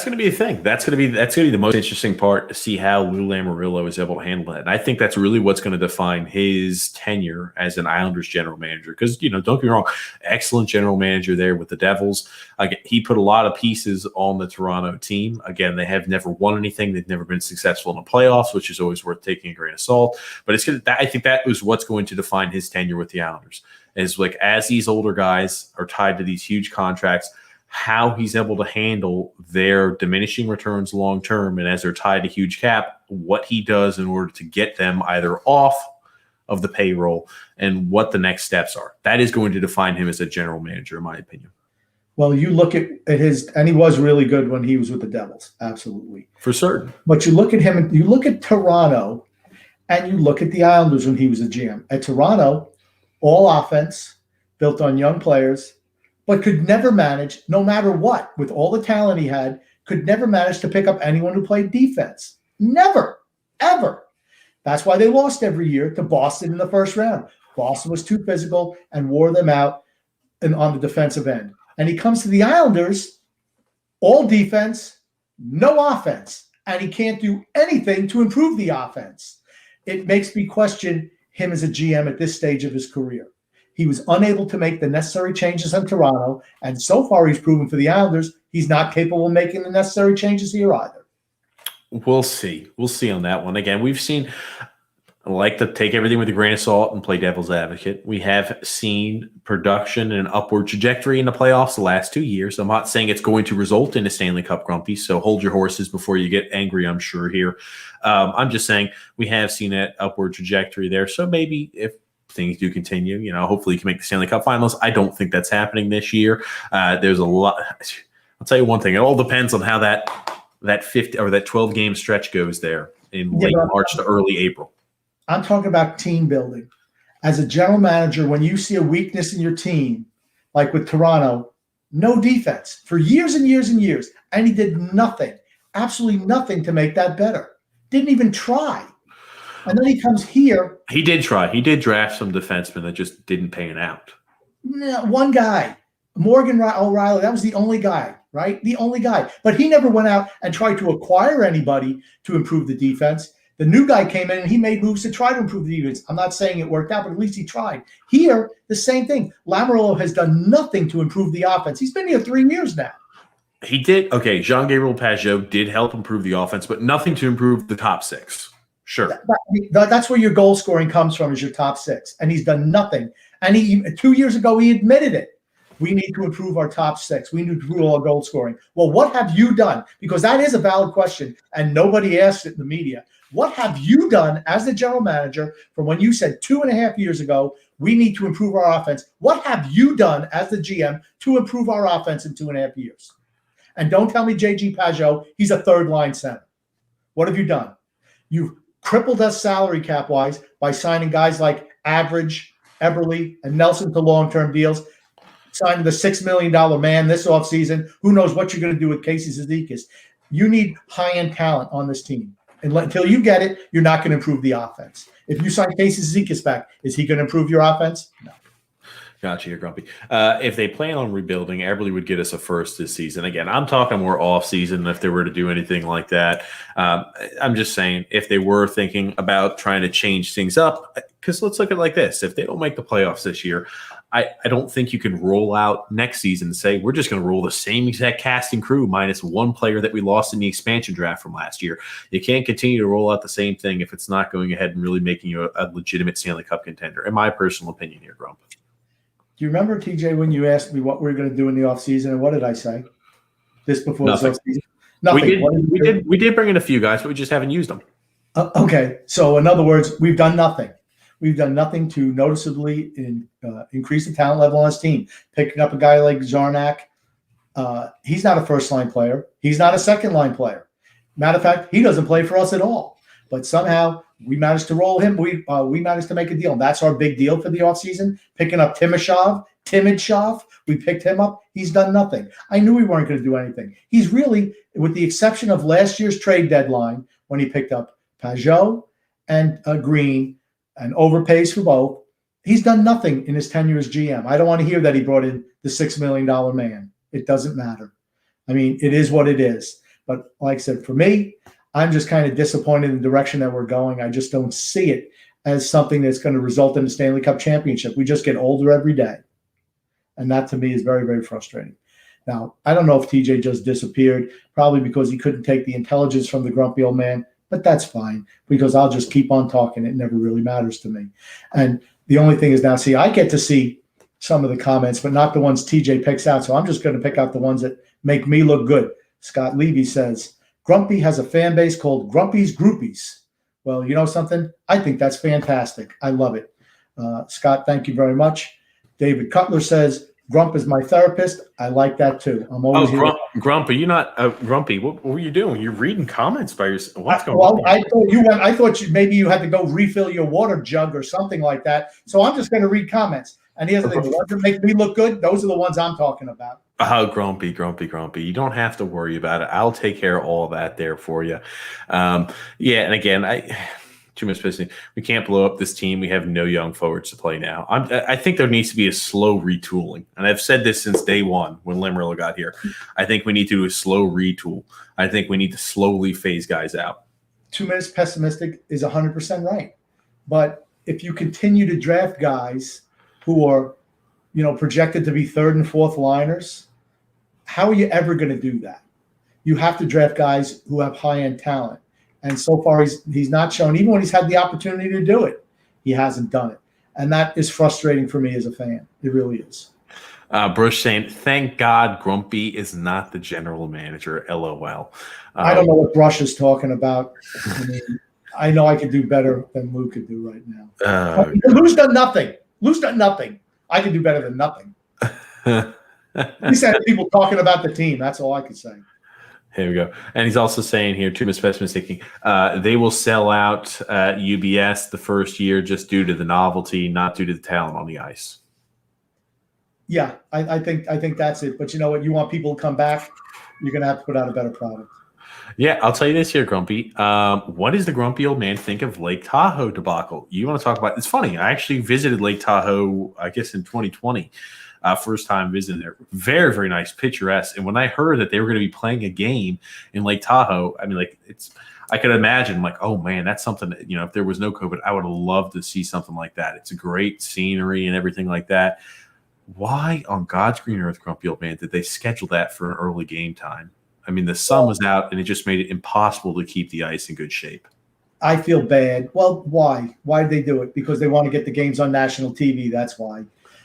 A: going to be a thing. That's going to be the most interesting part to see how Lou Lamoriello is able to handle it. And I think that's really what's going to define his tenure as an Islanders general manager. Because don't get me wrong, excellent general manager there with the Devils. Again, he put a lot of pieces on the Toronto team. Again, they have never won anything. They've never been successful in the playoffs, which is always worth taking a grain of salt. But I think that was what's going to define his tenure with the Islanders. Is like as these older guys are tied to these huge contracts, how he's able to handle their diminishing returns long term, and as they're tied to huge cap, what he does in order to get them either off of the payroll and what the next steps are. That is going to define him as a general manager, in my opinion.
B: Well, you look at his, and he was really good when he was with the Devils, absolutely.
A: For certain.
B: But you look at him, and you look at Toronto, and you look at the Islanders when he was a GM. At Toronto, all offense, built on young players, but could never manage, no matter what, with all the talent he had, could never manage to pick up anyone who played defense. Never, ever. That's why they lost every year to Boston in the first round. Boston was too physical and wore them out on the defensive end. And he comes to the Islanders, all defense, no offense, and he can't do anything to improve the offense. It makes me question him as a GM at this stage of his career. He was unable to make the necessary changes in Toronto, and so far he's proven for the Islanders he's not capable of making the necessary changes here either.
A: We'll see. We'll see on that one. Again, we've seen, I like to take everything with a grain of salt and play devil's advocate. We have seen production and an upward trajectory in the playoffs the last 2 years. I'm not saying it's going to result in a Stanley Cup grumpy, so hold your horses before you get angry, I'm sure, here. I'm just saying we have seen that upward trajectory there. So maybe if things do continue, hopefully you can make the Stanley Cup finals. I don't think that's happening this year. There's a lot. I'll tell you one thing. It all depends on how that 50 or that 12 game stretch goes there in late March to early April.
B: I'm talking about team building. As a general manager, when you see a weakness in your team, like with Toronto, no defense for years and years and years, and he did nothing, absolutely nothing to make that better. Didn't even try. And then he comes here.
A: He did try. He did draft some defensemen that just didn't pan out.
B: One guy, Morgan O'Reilly, that was the only guy, right? The only guy. But he never went out and tried to acquire anybody to improve the defense. The new guy came in and he made moves to try to improve the defense. I'm not saying it worked out, but at least he tried. Here, the same thing. Lamoriello has done nothing to improve the offense. He's been here 3 years now.
A: He did. Okay, Jean-Gabriel Pageau did help improve the offense, but nothing to improve the top six. Sure.
B: That's where your goal scoring comes from, is your top six. And he's done nothing. And 2 years ago, he admitted it. We need to improve our top six. We need to improve our goal scoring. Well, what have you done? Because that is a valid question, and nobody asked it in the media. What have you done as the general manager from when you said 2.5 years ago, we need to improve our offense? What have you done as the GM to improve our offense in 2.5 years? And don't tell me J.G. Pageau, he's a third-line center. What have you done? You've crippled us salary cap-wise by signing guys like Average, Eberle, and Nelson to long-term deals, signing the $6 million man this offseason. Who knows what you're going to do with Casey Zizekas? You need high-end talent on this team. And until you get it, you're not going to improve the offense. If you sign Casey Zizekas back, is he going to improve your offense? No.
A: Gotcha, you're grumpy. If they plan on rebuilding, Eberle would get us a first this season. Again, I'm talking more off-season if they were to do anything like that. I'm just saying if they were thinking about trying to change things up, because let's look at it like this. If they don't make the playoffs this year, I don't think you can roll out next season and say, we're just going to roll the same exact cast and crew minus one player that we lost in the expansion draft from last year. You can't continue to roll out the same thing if it's not going ahead and really making you a legitimate Stanley Cup contender, in my personal opinion here, Grump.
B: Do you remember, TJ, when you asked me what we were going to do in the offseason, and what did I say? This before
A: Nothing.
B: the offseason? Nothing.
A: We did bring in a few guys, but we just haven't used them.
B: Okay. So in other words, we've done nothing. We've done nothing to noticeably increase the talent level on his team. Picking up a guy like Zarnak, he's not a first-line player. He's not a second-line player. Matter of fact, he doesn't play for us at all. But somehow we managed to roll him. We managed to make a deal. And that's our big deal for the offseason, picking up Timashov, Timidshov, we picked him up. He's done nothing. I knew we weren't going to do anything. He's really, with the exception of last year's trade deadline when he picked up Pajot and Green and overpays for both, he's done nothing in his tenure as GM. I don't want to hear that he brought in the $6 million man. It doesn't matter. I mean, it is what it is. But like I said, for me, I'm just kind of disappointed in the direction that we're going. I just don't see it as something that's going to result in a Stanley Cup championship. We just get older every day. And that to me is very, very frustrating. Now, I don't know if TJ just disappeared, probably because he couldn't take the intelligence from the grumpy old man, but that's fine because I'll just keep on talking. It never really matters to me. And the only thing is now, see, I get to see some of the comments, but not the ones TJ picks out. So I'm just going to pick out the ones that make me look good. Scott Levy says, Grumpy has a fan base called Grumpy's Groupies. Well, you know something? I think that's fantastic. I love it. Scott, thank you very much. David Cutler says, Grump is my therapist. I like that too. I'm always
A: Grumpy, you're not Grumpy. What were you doing? You're reading comments by yourself. What's going on?
B: I thought maybe you had to go refill your water jug or something like that. So I'm just going to read comments. And here's the thing: the ones that make me look good, those are the ones I'm talking about.
A: Oh, grumpy. You don't have to worry about it. I'll take care of all of that there for you. And again, too much business. We can't blow up this team. We have no young forwards to play now. I think there needs to be a slow retooling. And I've said this since day one when Lamoriello got here. I think we need to do a slow retool. I think we need to slowly phase guys out.
B: 2 minutes pessimistic is 100% right. But if you continue to draft guys who are, projected to be third and fourth liners, how are you ever going to do that? You have to draft guys who have high-end talent. And so far, he's not shown, even when he's had the opportunity to do it, he hasn't done it. And that is frustrating for me as a fan. It really is.
A: Bruce saying, thank God Grumpy is not the general manager, LOL.
B: I don't know what Brush is talking about. I mean, I know I could do better than Lou could do right now. Lou's done nothing. I could do better than nothing. He said people talking about the team. That's all I could say.
A: Here we go. And he's also saying here, too much pessimistic, they will sell out UBS the first year just due to the novelty, not due to the talent on the ice.
B: Yeah, I think that's it. But you know what? You want people to come back, you're going to have to put out a better product.
A: Yeah, I'll tell you this here, Grumpy. What does the grumpy old man think of Lake Tahoe debacle? You want to talk about – it's funny. I actually visited Lake Tahoe, I guess, in 2020. First time visiting there. Very, very nice, picturesque. And when I heard that they were going to be playing a game in Lake Tahoe, I mean, I could imagine, oh, man, that's something that, if there was no COVID, I would have loved to see something like that. It's a great scenery and everything like that. Why on God's green earth, grumpy old man, did they schedule that for an early game time? I mean, the sun was out, and it just made it impossible to keep the ice in good shape.
B: I feel bad. Well, why? Why did they do it? Because they want to get the games on national TV. That's why.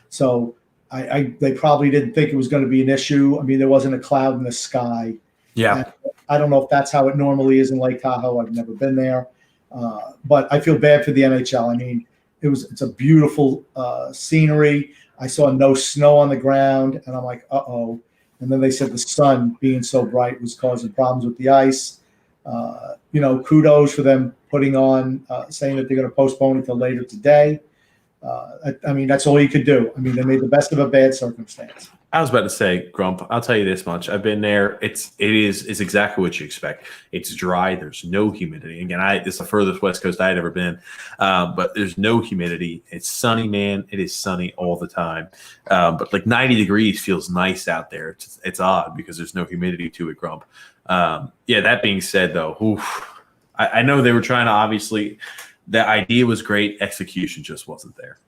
B: So they probably didn't think it was going to be an issue. I mean, there wasn't a cloud in the sky.
A: Yeah.
B: And I don't know if that's how it normally is in Lake Tahoe. I've never been there. But I feel bad for the NHL. I mean, it's a beautiful scenery. I saw no snow on the ground, and I'm like, uh-oh. And then they said the sun being so bright was causing problems with the ice. Kudos for them putting on, saying that they're going to postpone it till later today. I mean, that's all you could do. I mean, they made the best of a bad circumstance.
A: I was about to say, Grump, I'll tell you this much. I've been there. It's exactly what you expect. It's dry. There's no humidity. Again, it's the furthest West Coast I had ever been, but there's no humidity. It's sunny, man. It is sunny all the time. But 90 degrees feels nice out there. It's odd because there's no humidity to it, Grump. That being said, though, I know they were trying to obviously – the idea was great. Execution just wasn't there.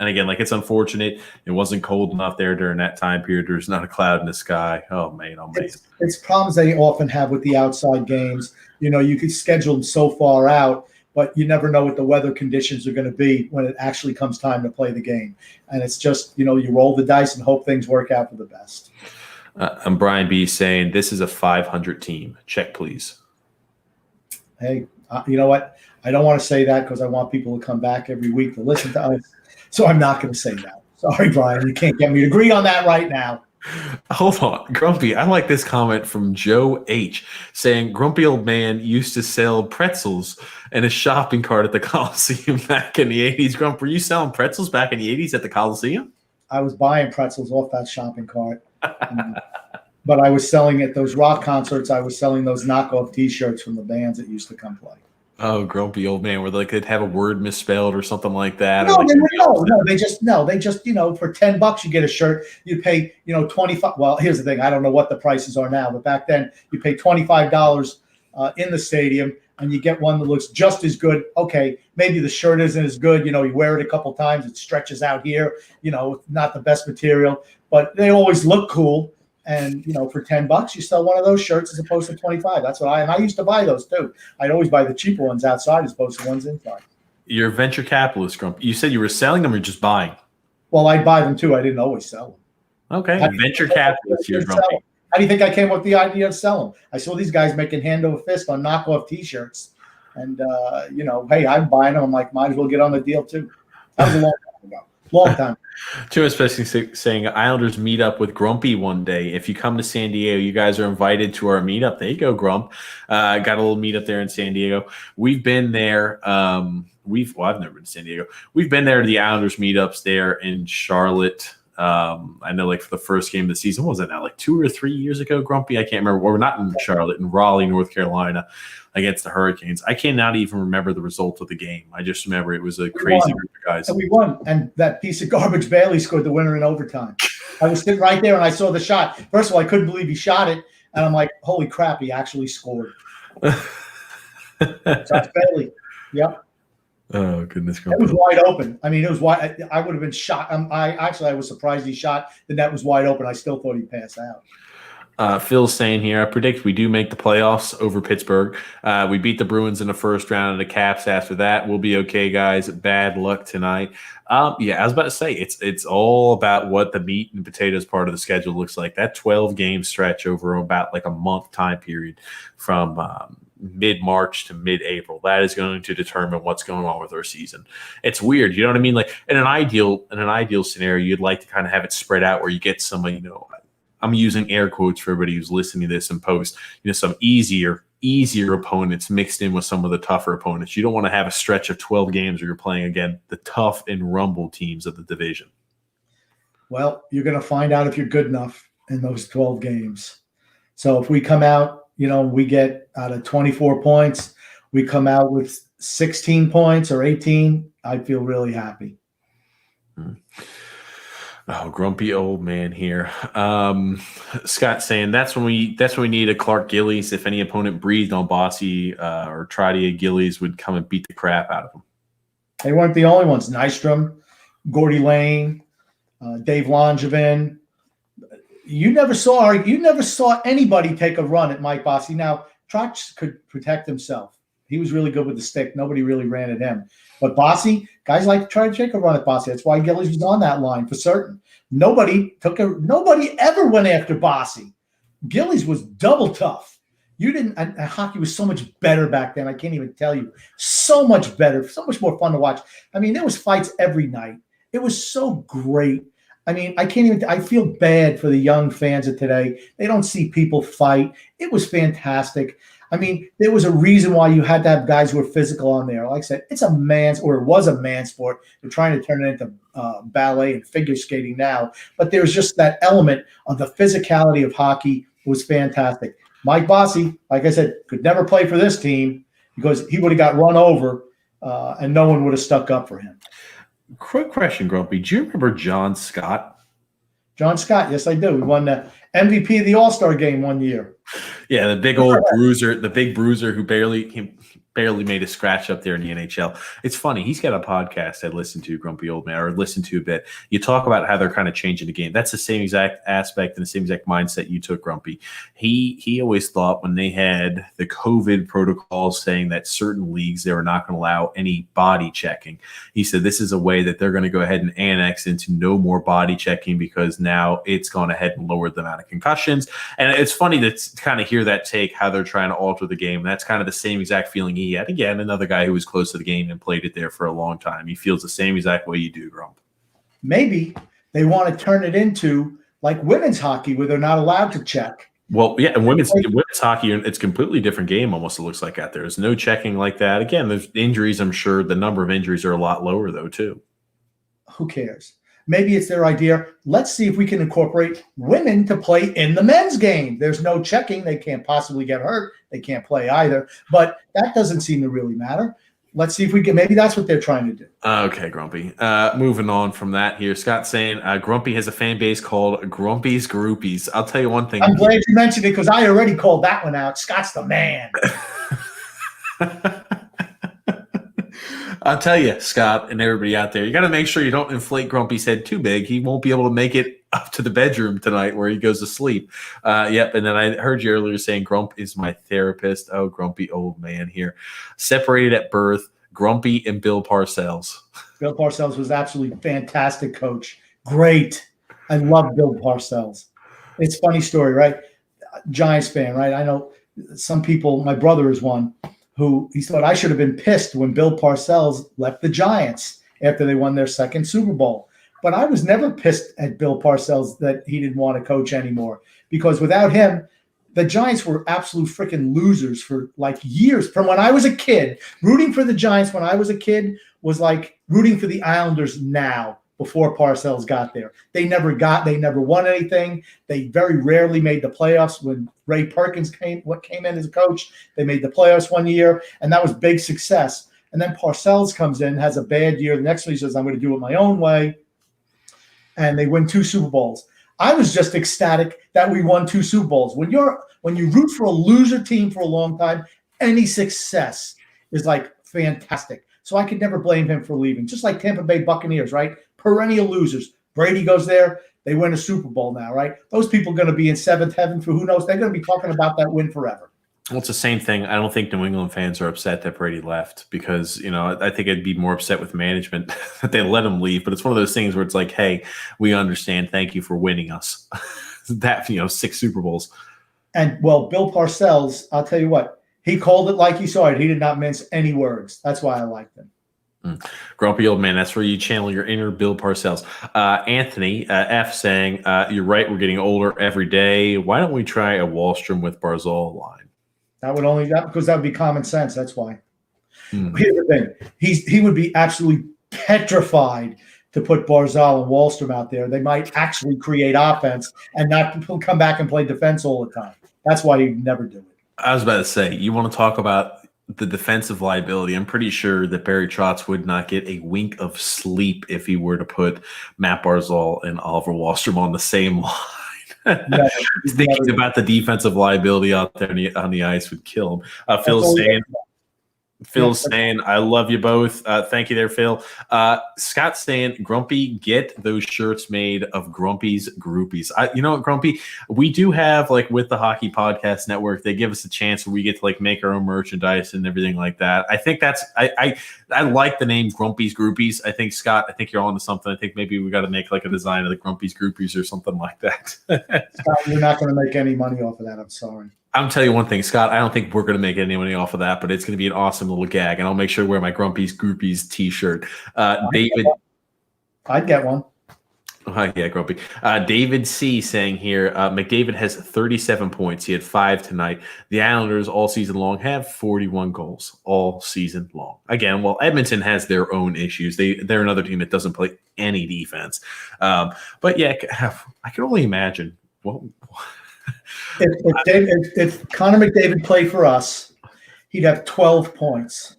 A: And again, it's unfortunate. It wasn't cold enough there during that time period. There's not a cloud in the sky. Oh, man.
B: It's problems they often have with the outside games. You could schedule them so far out, but you never know what the weather conditions are going to be when it actually comes time to play the game. And it's just, you roll the dice and hope things work out for the best.
A: And Brian B. saying, this is a 500 team. Check, please.
B: Hey, you know what? I don't want to say that because I want people to come back every week to listen to us. So I'm not going to say that. Sorry, Brian. You can't get me to agree on that right now.
A: Hold on. Grumpy, I like this comment from Joe H. saying, grumpy old man used to sell pretzels in a shopping cart at the Coliseum back in the 80s. Grump, were you selling pretzels back in the 80s at the Coliseum?
B: I was buying pretzels off that shopping cart. But I was selling at those rock concerts. I was selling those knockoff T-shirts from the bands that used to come play.
A: Oh, grumpy old man, where like they'd have a word misspelled or something like that.
B: No,
A: or like
B: they just for $10 you get a shirt. You pay 25. Well, here's the thing. I don't know what the prices are now, but back then you pay $25 in the stadium, and you get one that looks just as good. Okay, maybe the shirt isn't as good. You wear it a couple times, it stretches out here. Not the best material, but they always look cool. And for $10, you sell one of those shirts as opposed to 25. That's what I used to buy those too. I'd always buy the cheaper ones outside as opposed to ones inside.
A: You're a venture capitalist, Grump. You said you were selling them or just buying?
B: Well, I'd buy them too. I didn't always sell them.
A: Okay, venture capitalist here, Grumpy.
B: How do you think I came up with the idea of selling them? I saw these guys making hand over fist on knockoff T-shirts, and hey, I'm buying them. I'm like, might as well get on the deal too. That was a long time ago. Long time.
A: Too especially saying Islanders meet up with Grumpy one day. If you come to San Diego, you guys are invited to our meetup. There you go, Grump. Got a little meetup there in San Diego. We've been there. I've never been to San Diego. We've been there to the Islanders meetups there in Charlotte. I know, like, for the first game of the season, what was it now, like 2 or 3 years ago, Grumpy? I can't remember. We're not in Charlotte, in Raleigh, North Carolina, against the Hurricanes. I cannot even remember the result of the game. I just remember it was a crazy group of guys.
B: And we won, and that piece of garbage Bailey scored the winner in overtime. I was sitting right there, and I saw the shot. First of all, I couldn't believe he shot it, and I'm like, holy crap, he actually scored. That's Bailey. Yep.
A: Oh, goodness.
B: It was wide open. I mean, it was wide. I would have been shot. I was surprised he shot. The net was wide open. I still thought he'd pass out.
A: Phil's saying here, I predict we do make the playoffs over Pittsburgh. We beat the Bruins in the first round and the Caps after that. We'll be okay, guys. Bad luck tonight. Yeah, I was about to say, it's all about what the meat and potatoes part of the schedule looks like. That 12-game stretch over about like a month time period from mid-March to mid-April. That is going to determine what's going on with our season. It's weird, you know what I mean? Like in an ideal scenario, you'd like to kind of have it spread out where you get some, I'm using air quotes for everybody who's listening to this in post, some easier opponents mixed in with some of the tougher opponents. You don't want to have a stretch of 12 games where you're playing again the tough and rumble teams of the division. Well,
B: you're going to find out if you're good enough in those 12 games. So if we come out, we get out of 24 points, we come out with 16 points or 18, I'd feel really happy.
A: Oh, grumpy old man here. Scott saying that's when we need a Clark Gillies. If any opponent breathed on Bossy or Trotia, Gillies would come and beat the crap out of them.
B: They weren't the only ones. Nystrom, Gordy Lane, Dave Langevin. You never saw anybody take a run at Mike Bossy. Now, Trotz could protect himself. He was really good with the stick. Nobody really ran at him. But Bossy, guys like to try to take a run at Bossy. That's why Gillies was on that line for certain. Nobody ever went after Bossy. Gillies was double tough. And hockey was so much better back then. I can't even tell you. So much better, so much more fun to watch. I mean, there was fights every night. It was so great. I mean, I feel bad for the young fans of today. They don't see people fight. It was fantastic. I mean, there was a reason why you had to have guys who were physical on there. Like I said, it was a man sport. They're trying to turn it into ballet and figure skating now. But there's just that element of the physicality of hockey was fantastic. Mike Bossy, like I said, could never play for this team because he would have got run over and no one would have stuck up for him.
A: Quick question, Grumpy. Do you remember John Scott?
B: John Scott, yes, I do. We won the MVP of the All-Star game one year.
A: Yeah, the big old bruiser, who barely made a scratch up there in the NHL. It's funny. He's got a podcast I listen to, Grumpy Old Man, or listen to a bit. You talk about how they're kind of changing the game. That's the same exact aspect and the same exact mindset you took, Grumpy. He always thought when they had the COVID protocols saying that certain leagues, they were not going to allow any body checking. He said this is a way that they're going to go ahead and annex into no more body checking because now it's gone ahead and lowered the amount of concussions. And it's funny to kind of hear that take, how they're trying to alter the game. That's kind of the same exact feeling he had. Again, another guy who was close to the game and played it there for a long time. He feels the same exact way you do, Grump.
B: Maybe they want to turn it into like women's hockey where they're not allowed to check.
A: Well, yeah, and women's hockey, it's a completely different game almost, it looks like, out there. There's no checking like that. Again, there's injuries. I'm sure the number of injuries are a lot lower, though, too.
B: Who cares? Maybe it's their idea. Let's see if we can incorporate women to play in the men's game. There's no checking. They can't possibly get hurt. They can't play either. But that doesn't seem to really matter. Let's see if we can. Maybe that's what they're trying to do.
A: Okay, Grumpy. Moving on from that here. Scott saying Grumpy has a fan base called Grumpy's Groupies. I'll tell you one thing.
B: I'm glad you mentioned it because I already called that one out. Scott's the man.
A: I'll tell you, Scott, and everybody out there, you got to make sure you don't inflate Grumpy's head too big. He won't be able to make it up to the bedroom tonight where he goes to sleep. Yep. And then I heard you earlier saying Grump is my therapist. Oh, grumpy old man here. Separated at birth, Grumpy and Bill Parcells.
B: Bill Parcells was absolutely fantastic coach. Great. I love Bill Parcells. It's a funny story, right? Giants fan, right? I know some people, my brother is one, who he thought I should have been pissed when Bill Parcells left the Giants after they won their second Super Bowl. But I was never pissed at Bill Parcells that he didn't want to coach anymore, because without him, the Giants were absolute freaking losers for like years. From when I was a kid, rooting for the Giants when I was a kid was like rooting for the Islanders now before Parcells got there. They never won anything. They very rarely made the playoffs. When Ray Perkins came in as a coach, they made the playoffs one year, and that was big success. And then Parcells comes in, has a bad year. The next one he says, I'm going to do it my own way. And they win 2 Super Bowls. I was just ecstatic that we won 2 Super Bowls. When you root for a loser team for a long time, any success is like fantastic. So I could never blame him for leaving. Just like Tampa Bay Buccaneers, right? Perennial losers. Brady goes there, they win a Super Bowl now, right? Those people are going to be in seventh heaven for who knows. They're going to be talking about that win forever.
A: Well, it's the same thing. I don't think New England fans are upset that Brady left, because, I think I'd be more upset with management that they let him leave. But it's one of those things where it's like, hey, we understand. Thank you for winning us that, 6 Super Bowls.
B: And, well, Bill Parcells, I'll tell you what, he called it like he saw it. He did not mince any words. That's why I liked him.
A: Grumpy old man. That's where you channel your inner Bill Parcells. Anthony F saying, you're right. We're getting older every day. Why don't we try a Wallstrom with Barzal line?
B: Because that would be common sense. That's why. Here's the thing. He would be absolutely petrified to put Barzal and Wallstrom out there. They might actually create offense and not come back and play defense all the time. That's why he'd never do it.
A: I was about to say, you want to talk about the defensive liability. I'm pretty sure that Barry Trotz would not get a wink of sleep if he were to put Matt Barzal and Oliver Wallstrom on the same line. Thinking about the defensive liability out there on the ice would kill him. Phil's saying, I love you both. Thank you there, Phil. Scott's saying, Grumpy, get those shirts made of Grumpy's Groupies. You know what, Grumpy? We do have, with the Hockey Podcast Network, they give us a chance where we get to, make our own merchandise and everything like that. I think that's – I like the name Grumpy's Groupies. I think, Scott, you're on to something. I think maybe we got to make, a design of the Grumpy's Groupies or something like that.
B: Scott, you're not going to make any money off of that. I'm sorry.
A: I'm telling you one thing, Scott, I don't think we're going to make any money off of that, but it's going to be an awesome little gag, and I'll make sure to wear my Grumpy's Groupies t-shirt. David.
B: I'd get one.
A: Yeah, Grumpy. David C. saying here, McDavid has 37 points. He had 5 tonight. The Islanders all season long have 41 goals all season long. Again, Edmonton has their own issues. They're another team that doesn't play any defense. But, yeah, I can only imagine.
B: If Connor McDavid played for us, he'd have 12 points.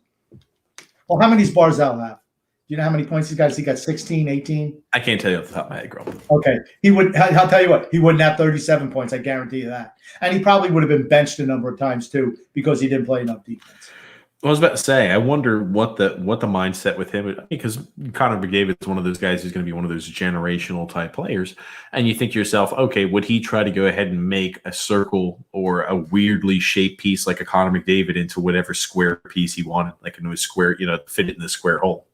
B: Well, how many does Barzal have? Do you know how many points he's got? Has he got 16, 18?
A: I can't tell you off the top of my head, girl.
B: Okay. I'll tell you what, he wouldn't have 37 points. I guarantee you that. And he probably would have been benched a number of times too because he didn't play enough defense.
A: I was about to say, I wonder what the mindset with him, because Connor McDavid is one of those guys who's going to be one of those generational type players, and you think to yourself, okay, would he try to go ahead and make a circle or a weirdly shaped piece like a Connor McDavid into whatever square piece he wanted, into a square, fit it in the square hole?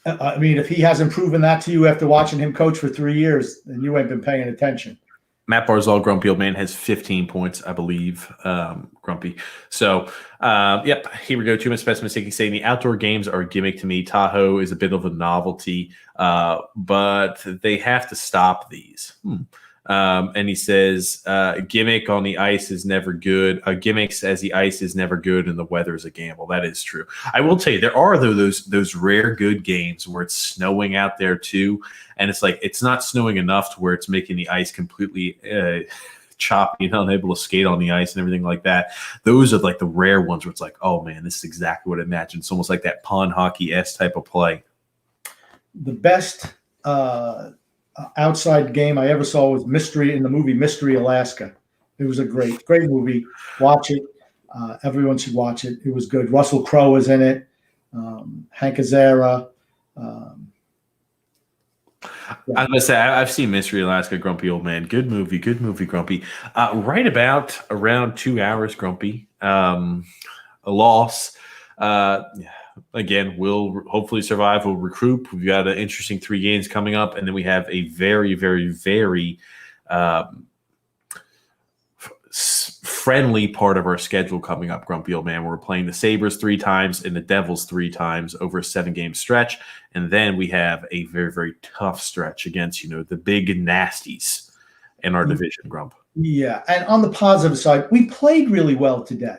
B: I mean, if he hasn't proven that to you after watching him coach for 3 years, then you ain't been paying attention.
A: Matt Barzal, Grumpy Old Man, has 15 points, I believe, Grumpy. So, yep, here we go. Too much specimen saying the outdoor games are a gimmick to me. Tahoe is a bit of a novelty, but they have to stop these. And he says, gimmick on the ice is never good. Gimmicks as the ice is never good, and the weather is a gamble. That is true. I will tell you, there are those rare good games where it's snowing out there too, and it's like it's not snowing enough to where it's making the ice completely choppy and unable to skate on the ice and everything like that. Those are like the rare ones where it's like, oh man, this is exactly what I imagined. It's almost like that pond hockey-esque type of play.
B: The best outside game I ever saw was in the movie Mystery Alaska. It was a great movie. Watch it. Everyone should watch it. It was good. Russell Crowe was in it. Hank Azaria.
A: Yeah. I was gonna say I've seen Mystery Alaska, Grumpy Old Man. Good movie, Grumpy. Right about around 2 hours, Grumpy. A loss. Again, we'll hopefully survive. We'll recruit. We've got an interesting 3 games coming up, and then we have a very, very, very friendly part of our schedule coming up, Grumpy Old Man. We're playing the Sabres 3 times and the Devils 3 times over a 7-game stretch, and then we have a very, very tough stretch against the big nasties in our division, Grump.
B: Yeah, and on the positive side, we played really well today.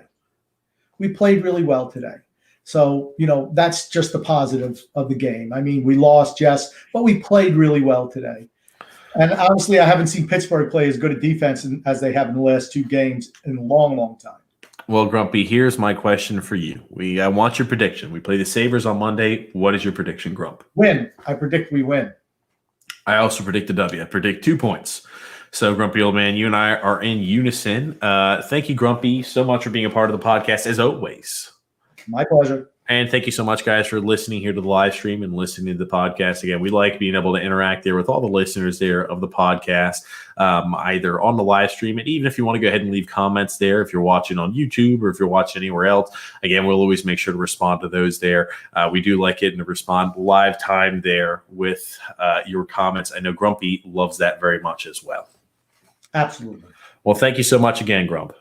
B: So, that's just the positive of the game. I mean, we lost, yes, but we played really well today. And honestly, I haven't seen Pittsburgh play as good a defense as they have in the last 2 games in a long, long time.
A: Well, Grumpy, here's my question for you. I want your prediction. We play the Sabres on Monday. What is your prediction, Grump?
B: Win. I predict we win.
A: I also predict a W. I predict 2 points. So, Grumpy Old Man, you and I are in unison. Thank you, Grumpy, so much for being a part of the podcast, as always.
B: My pleasure.
A: And thank you so much, guys, for listening here to the live stream and listening to the podcast. Again, we like being able to interact there with all the listeners there of the podcast, either on the live stream, and even if you want to go ahead and leave comments there, if you're watching on YouTube or if you're watching anywhere else, again, we'll always make sure to respond to those there. We do like it and to respond live time there with your comments. I know Grumpy loves that very much as well.
B: Absolutely.
A: Well, thank you so much again, Grump.